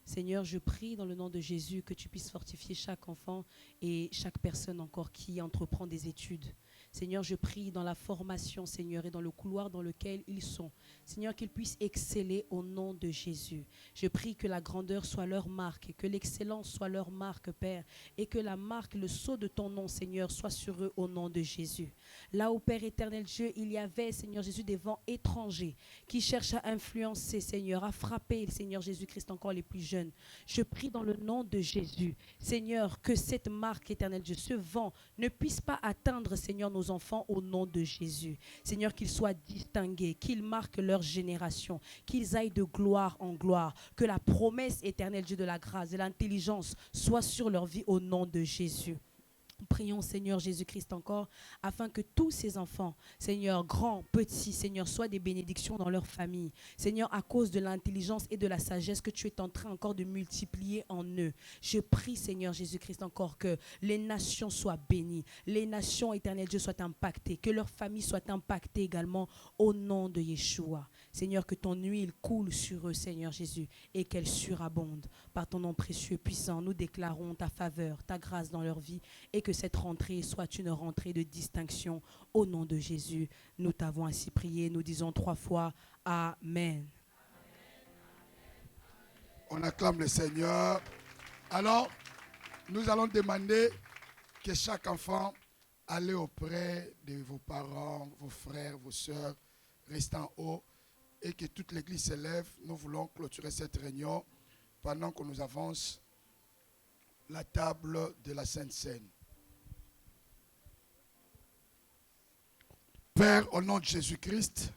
Seigneur, je prie dans le nom de Jésus que tu puisses fortifier chaque enfant et chaque personne encore qui entreprend des études. Seigneur, je prie dans la formation, Seigneur, et dans le couloir dans lequel ils sont. Seigneur, qu'ils puissent exceller au nom de Jésus. Je prie que la grandeur soit leur marque, et que l'excellence soit leur marque, Père, et que la marque, le sceau de ton nom, Seigneur, soit sur eux au nom de Jésus. Là où, Père éternel Dieu, il y avait, Seigneur Jésus, des vents étrangers qui cherchent à influencer, Seigneur, à frapper, Seigneur Jésus-Christ, encore les plus jeunes. Je prie dans le nom de Jésus, Seigneur, que cette marque, éternel Dieu, ce vent ne puisse pas atteindre, Seigneur, nos enfants au nom de Jésus. Seigneur, qu'ils soient distingués, qu'ils marquent leur génération, qu'ils aillent de gloire en gloire, que la promesse éternelle, Dieu de la grâce et l'intelligence soit sur leur vie au nom de Jésus. Prions, Seigneur Jésus-Christ, encore, afin que tous ces enfants, Seigneur, grands, petits, Seigneur, soient des bénédictions dans leur famille. Seigneur, à cause de l'intelligence et de la sagesse que tu es en train encore de multiplier en eux. Je prie, Seigneur Jésus-Christ, encore que les nations soient bénies, les nations, éternel Dieu, soient impactées, que leur famille soit impactée également au nom de Yeshua. Seigneur, que ton huile coule sur eux, Seigneur Jésus, et qu'elle surabonde. Par ton nom précieux, puissant, nous déclarons ta faveur, ta grâce dans leur vie, et que cette rentrée soit une rentrée de distinction. Au nom de Jésus, nous t'avons ainsi prié. Nous disons 3 fois Amen. On acclame le Seigneur. Alors, nous allons demander que chaque enfant aille auprès de vos parents, vos frères, vos sœurs, restant en haut, et que toute l'église s'élève. Nous voulons clôturer cette réunion pendant que nous avance la table de la Sainte Seine. Père, au nom de Jésus-Christ,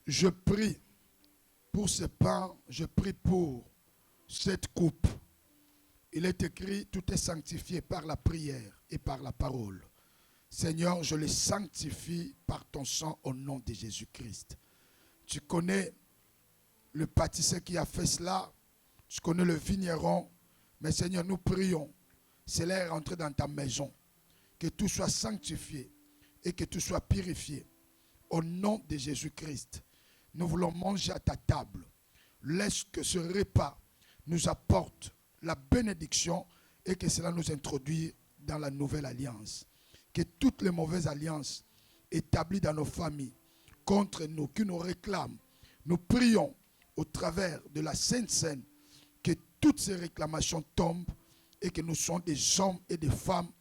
je prie pour ce pain, je prie pour cette coupe. Il est écrit, tout est sanctifié par la prière et par la parole. Seigneur, je les sanctifie par ton sang au nom de Jésus-Christ. Tu connais le pâtissier qui a fait cela, tu connais le vigneron, mais Seigneur, nous prions, cela est rentré dans ta maison, que tout soit sanctifié et que tout soit purifié. Au nom de Jésus-Christ, nous voulons manger à ta table. Laisse que ce repas nous apporte la bénédiction et que cela nous introduise dans la nouvelle alliance. Que toutes les mauvaises alliances établies dans nos familles contre nous, qui nous réclament, nous prions au travers de la Sainte Seine que toutes ces réclamations tombent et que nous soyons des hommes et des femmes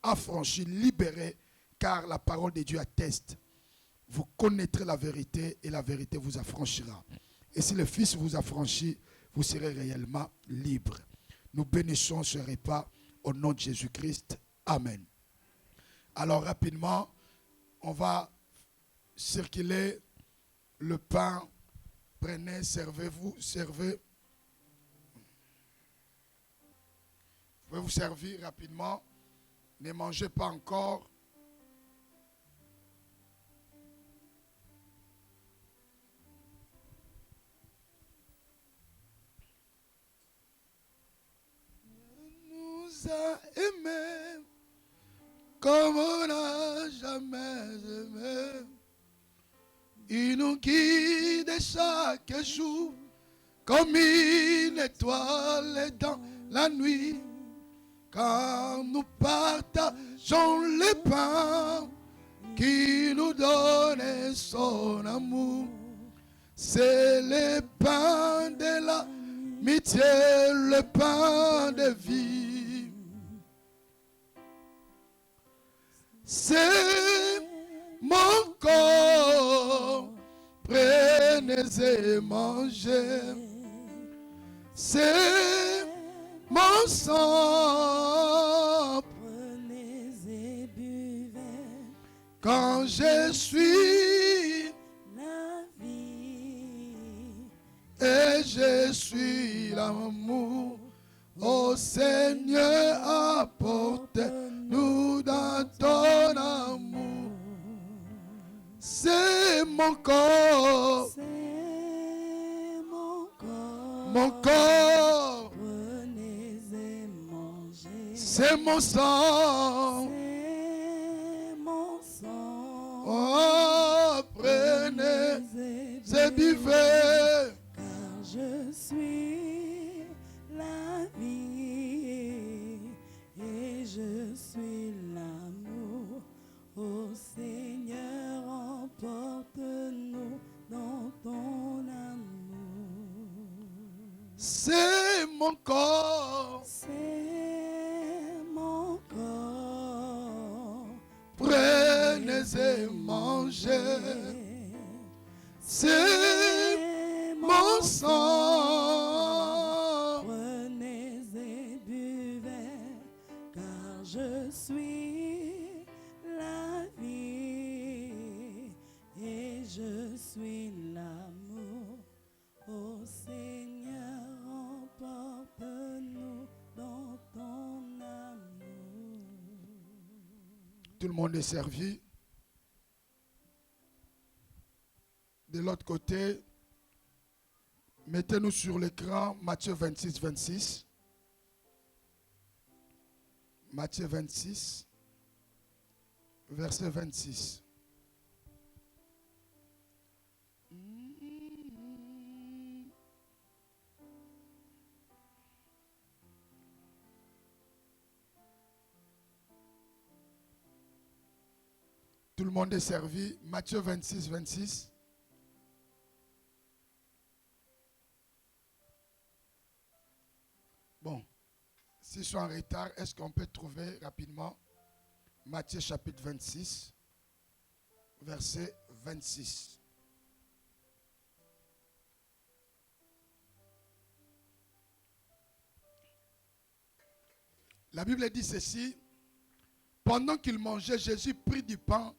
affranchis, libérés, car la parole de Dieu atteste. Vous connaîtrez la vérité et la vérité vous affranchira. Et si le Fils vous affranchit, vous serez réellement libres. Nous bénissons ce repas au nom de Jésus-Christ. Amen. Alors rapidement, on va circuler le pain. Prenez, servez-vous, servez. Vous pouvez vous servir rapidement. Ne mangez pas encore. Nous a aimés comme on n'a jamais aimé. Il nous guide chaque jour comme une étoile dans la nuit. Quand nous partageons les pains qui nous donne son amour, c'est le pain de l'amitié, le pain de vie. C'est mon corps, prenez et mangez. C'est mon sang, Prenez et buvez quand je suis la vie. et je suis l'amour. Ô Seigneur, apporte-nous dans ton amour. C'est mon corps, C'est mon corps. mon corps, Prenez et mangez. c'est mon sang. C'est mon sang. Oh, prenez et buvez. Car je suis la vie et je suis l'amour. Ô Seigneur, emporte-nous dans ton amour. C'est mon corps, C'est mon corps. prenez et mangez. C'est mon sang. Prenez et buvez, car je suis la vie et je suis l'amour. Ô Seigneur, emporte-nous dans ton amour. Tout le monde est servi. De l'autre côté, mettez-nous sur l'écran Matthieu 26, 26. Matthieu 26, verset 26. Tout le monde est servi. Matthieu 26, 26. Bon, s'ils sont en retard, est-ce qu'on peut trouver rapidement Matthieu chapitre 26, verset 26. La Bible dit ceci. Pendant qu'il mangeait, Jésus prit du pain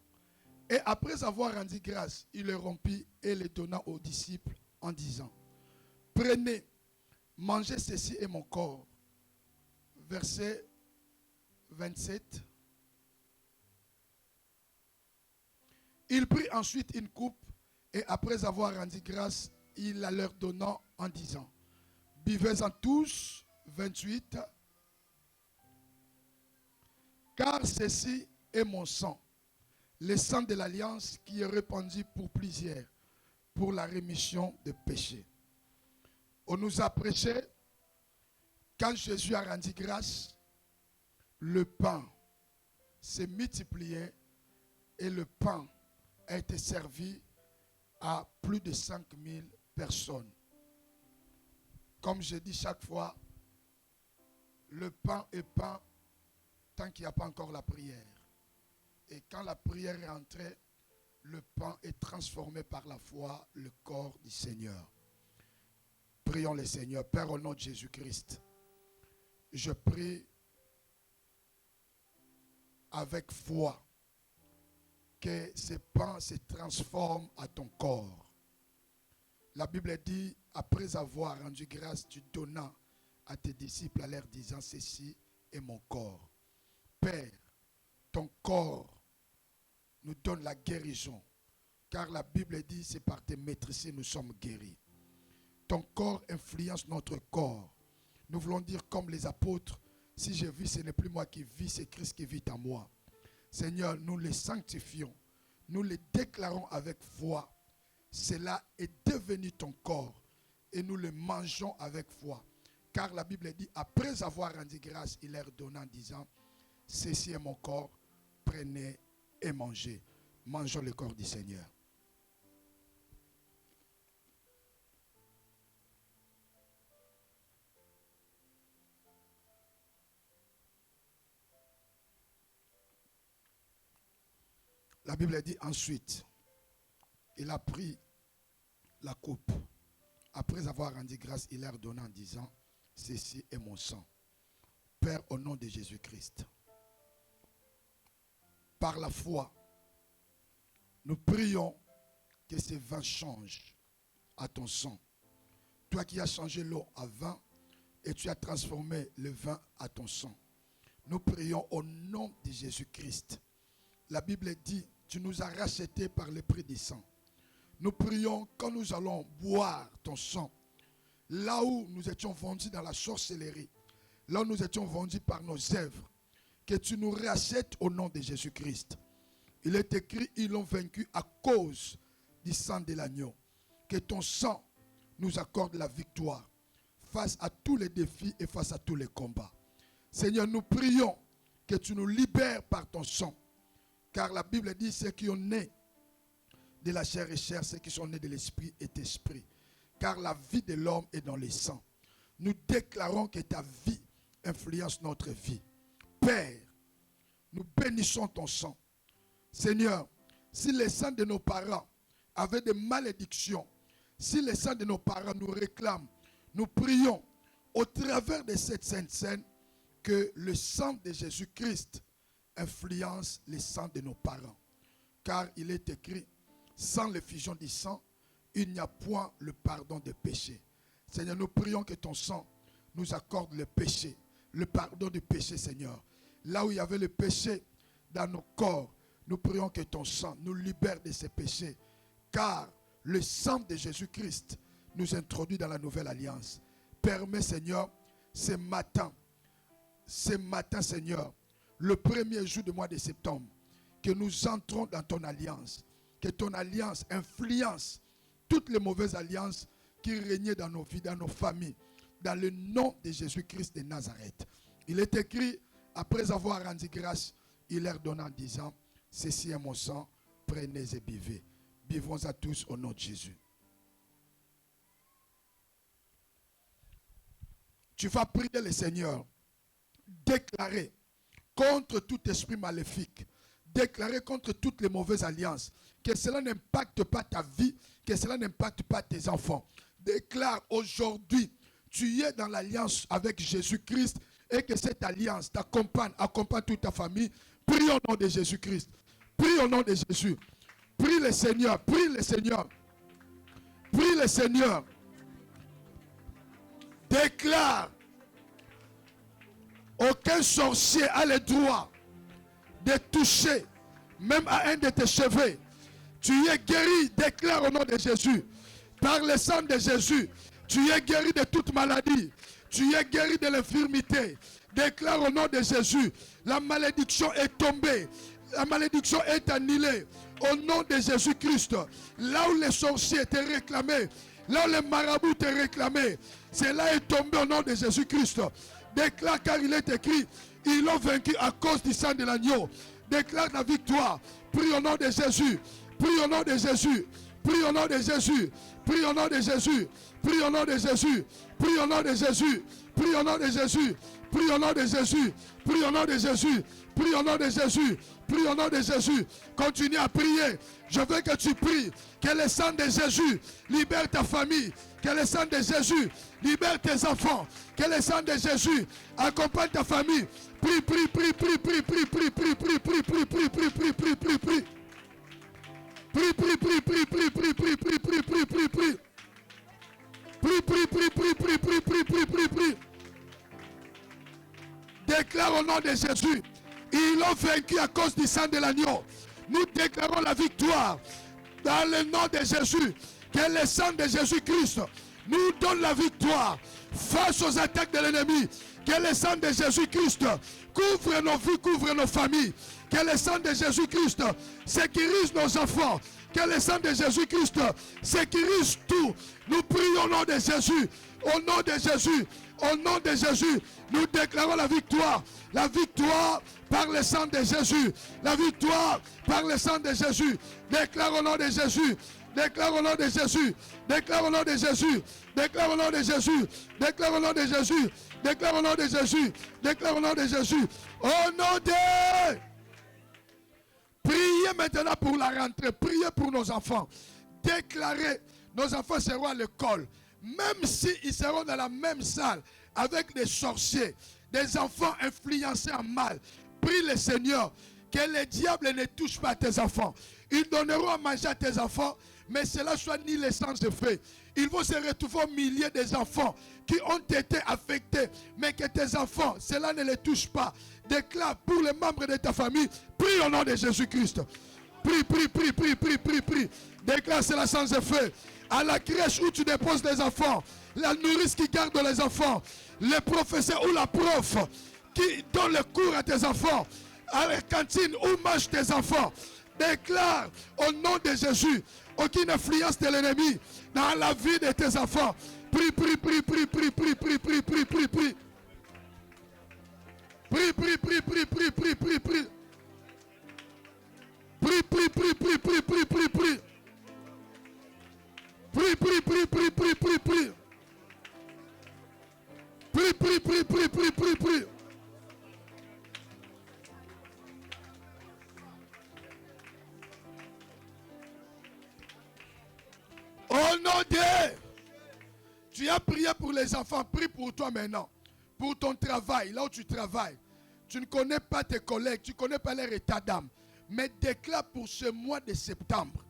et après avoir rendu grâce, il le rompit et le donna aux disciples en disant, prenez, mangez, ceci est mon corps. Verset 27. Il prit ensuite une coupe et après avoir rendu grâce, il la leur donna en disant, buvez-en tous. 28. Car ceci est mon sang, le sang de l'alliance qui est répandu pour plusieurs, pour la rémission des péchés. On nous a prêché, quand Jésus a rendu grâce, le pain s'est multiplié et le pain a été servi à plus de 5000 personnes. Comme je dis chaque fois, le pain est pain tant qu'il n'y a pas encore la prière. Et quand la prière est entrée, le pain est transformé par la foi, le corps du Seigneur. Prions le Seigneur. Père, au nom de Jésus-Christ, je prie avec foi que ce pain se transforme à ton corps. La Bible dit, après avoir rendu grâce, tu donnas à tes disciples à leur disant, ceci est mon corps. Père, ton corps nous donne la guérison, car la Bible dit, c'est par tes maîtrises nous sommes guéris. Ton corps influence notre corps. Nous voulons dire comme les apôtres, si je vis, ce n'est plus moi qui vis, c'est Christ qui vit en moi. Seigneur, nous les sanctifions. Nous les déclarons avec foi. Cela est devenu ton corps et nous le mangeons avec foi. Car la Bible dit, après avoir rendu grâce, il leur donna en disant, ceci est mon corps, prenez et mangez. Mangeons le corps du Seigneur. La Bible dit ensuite, il a pris la coupe. Après avoir rendu grâce, il leur donna en disant, ceci est mon sang. Père, au nom de Jésus-Christ, par la foi, nous prions que ce vin change à ton sang. Toi qui as changé l'eau à vin et tu as transformé le vin à ton sang. Nous prions au nom de Jésus-Christ. La Bible dit, tu nous as rachetés par le prix du sang. Nous prions quand nous allons boire ton sang, là où nous étions vendus dans la sorcellerie, là où nous étions vendus par nos œuvres, que tu nous rachètes au nom de Jésus-Christ. Il est écrit, ils l'ont vaincu à cause du sang de l'agneau. Que ton sang nous accorde la victoire face à tous les défis et face à tous les combats. Seigneur, nous prions que tu nous libères par ton sang. Car la Bible dit, ceux qui ont né de la chair et chair, ceux qui sont nés de l'esprit est esprit. Car la vie de l'homme est dans les sangs. Nous déclarons que ta vie influence notre vie. Père, nous bénissons ton sang. Seigneur, si les sangs de nos parents avaient des malédictions, si les sangs de nos parents nous réclament, nous prions au travers de cette sainte scène que le sang de Jésus-Christ influence les sangs de nos parents. Car il est écrit, sans l'effusion du sang, il n'y a point le pardon des péchés. Seigneur, nous prions que ton sang nous accorde le péché, le pardon du péché, Seigneur. Là où il y avait le péché dans nos corps, nous prions que ton sang nous libère de ces péchés. Car le sang de Jésus-Christ nous introduit dans la nouvelle alliance. Permets, Seigneur, ce matin, Seigneur, le premier jour du mois de septembre, que nous entrons dans ton alliance. Que ton alliance influence toutes les mauvaises alliances qui régnaient dans nos vies, dans nos familles. Dans le nom de Jésus-Christ de Nazareth. Il est écrit, après avoir rendu grâce, il leur donna en disant, ceci est mon sang, prenez et buvez. Buvons à tous au nom de Jésus. Tu vas prier le Seigneur, déclarer contre tout esprit maléfique, déclarer contre toutes les mauvaises alliances, que cela n'impacte pas ta vie, que cela n'impacte pas tes enfants. Déclare aujourd'hui, tu es dans l'alliance avec Jésus-Christ et que cette alliance t'accompagne, accompagne toute ta famille. Prie au nom de Jésus-Christ. Prie au nom de Jésus. Prie le Seigneur, prie le Seigneur. Prie le Seigneur. Déclare, aucun sorcier a le droit de toucher même à un de tes cheveux. Tu es guéri, déclare au nom de Jésus. Par le sang de Jésus, tu es guéri de toute maladie. Tu es guéri de l'infirmité. Déclare au nom de Jésus, la malédiction est tombée. La malédiction est annulée. Au nom de Jésus-Christ, là où les sorciers étaient réclamés, là où les marabouts étaient réclamés, cela est tombé au nom de Jésus-Christ. Déclare, car il est écrit, ils l'ont vaincu à cause du sang de l'agneau. Déclare la victoire. Prie au nom de Jésus. Prie au nom de Jésus. Prie au nom de Jésus. Prie au nom de Jésus. Prie au nom de Jésus. Prie au nom de Jésus. Prie au nom de Jésus. Prie au nom de Jésus. Prie au nom de Jésus. Prie au nom de Jésus. Prie au nom de Jésus. Continue à prier. Je veux que tu pries. Que le sang de Jésus libère ta famille. Que le sang de Jésus libère tes enfants. Que le sang de Jésus accompagne ta famille. Prie, prie, prie, prie, prie, prie, prie, prie, prie, prie, prie, prie, prie, prie, prie, prie, prie. Prie, prie, prie, prie, prie, prie, prie, prie, prie, prie, prie, prie. Prie, prie, prie, prie, prie, prie, prie, prie, prie, prie. Déclare au nom de Jésus. Ils l'ont vaincu à cause du sang de l'agneau. Nous déclarons la victoire dans le nom de Jésus. Que le sang de Jésus-Christ nous donne la victoire face aux attaques de l'ennemi. Que le sang de Jésus-Christ couvre nos vies, couvre nos familles. Que le sang de Jésus-Christ sécurise nos enfants. Que le sang de Jésus-Christ sécurise tout. Nous prions au nom de Jésus. Au nom de Jésus. Au nom de Jésus. Nous déclarons la victoire. La victoire par le sang de Jésus. La victoire par le sang de Jésus. Déclare au nom de Jésus. Déclare au nom de Jésus. Déclare au nom de Jésus. Déclare au nom de Jésus. Déclare au nom de Jésus. Déclare au nom de Jésus. Déclare au nom de Jésus. Au nom de... Priez maintenant pour la rentrée. Priez pour nos enfants. Déclarez, nos enfants seront à l'école. Même s'ils seront dans la même salle avec des sorciers, des enfants influencés en mal. Prie le Seigneur que le diable ne touche pas tes enfants. Ils donneront à manger à tes enfants, mais cela soit ni l'essence de fait. Ils vont se retrouver au milieu des enfants qui ont été affectés, mais que tes enfants, cela ne les touche pas. Déclare pour les membres de ta famille, prie au nom de Jésus-Christ. Prie, prie, prie, prie, prie, prie, prie. Déclare cela sans effet. À la crèche où tu déposes les enfants, la nourrice qui garde les enfants, le professeur ou la prof qui donne le cours à tes enfants, à la cantine où mangent tes enfants. Déclare au nom de Jésus aucune influence de l'ennemi dans la vie de tes enfants. Prie, prie, prie, prie, prie, prie, prie, prie, prie, prie, prie. Prie, prie, prie, prie, prie, prie, prie, prie. Prie, prie, prie, prie, prie, prie, prie, prie. Prie, prie, prie, prie, prie, prie, prie. Prie, prie, prie, prie, prie, prie, prie. Au nom de... Tu as prié pour les enfants, prie pour toi maintenant. Pour ton travail, là où tu travailles. Tu ne connais pas tes collègues, tu ne connais pas leur état d'âme. Mais déclare pour ce mois de septembre,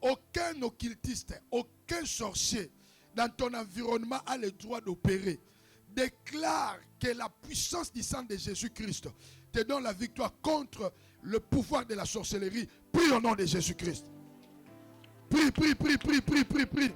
aucun occultiste, aucun sorcier dans ton environnement a le droit d'opérer. Déclare que la puissance du sang de Jésus-Christ te donne la victoire contre le pouvoir de la sorcellerie. Prie au nom de Jésus-Christ. Prie, prie, prie, prie, prie, prie, prie.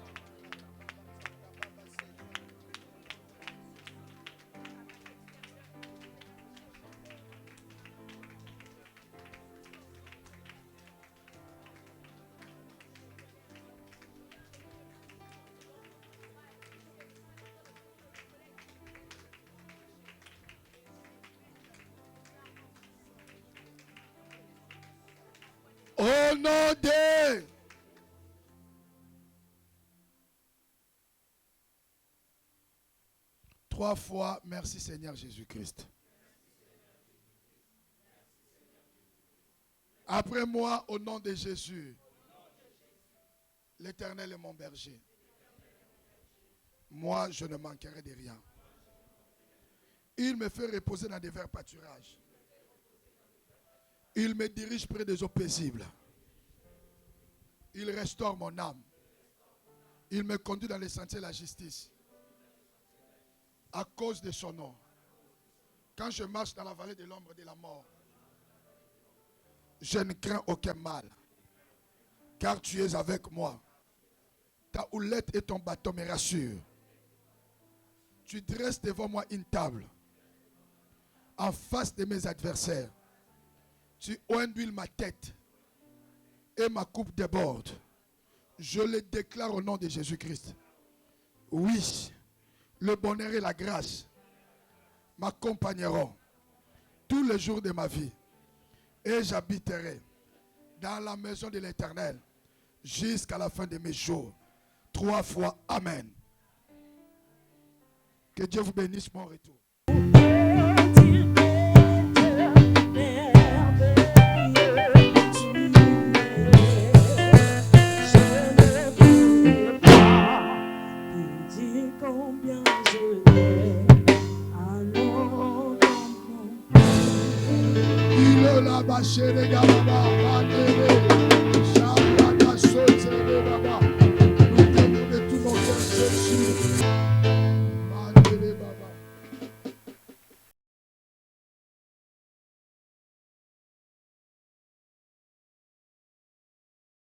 Au nom de... Trois fois, merci Seigneur Jésus-Christ. Après moi, au nom de Jésus, l'Éternel est mon berger. Moi, je ne manquerai de rien. Il me fait reposer dans des verts pâturages. Il me dirige près des eaux paisibles. Il restaure mon âme. Il me conduit dans les sentiers de la justice. À cause de son nom. Quand je marche dans la vallée de l'ombre de la mort, je ne crains aucun mal. Car tu es avec moi. Ta houlette et ton bâton me rassurent. Tu dresses devant moi une table en face de mes adversaires. Tu onduiles ma tête et ma coupe déborde. Je le déclare au nom de Jésus-Christ. Oui, le bonheur et la grâce m'accompagneront tous les jours de ma vie. Et j'habiterai dans la maison de l'Éternel jusqu'à la fin de mes jours. 3 fois, Amen. Que Dieu vous bénisse, mon retour. Il est là-bas chez les gars.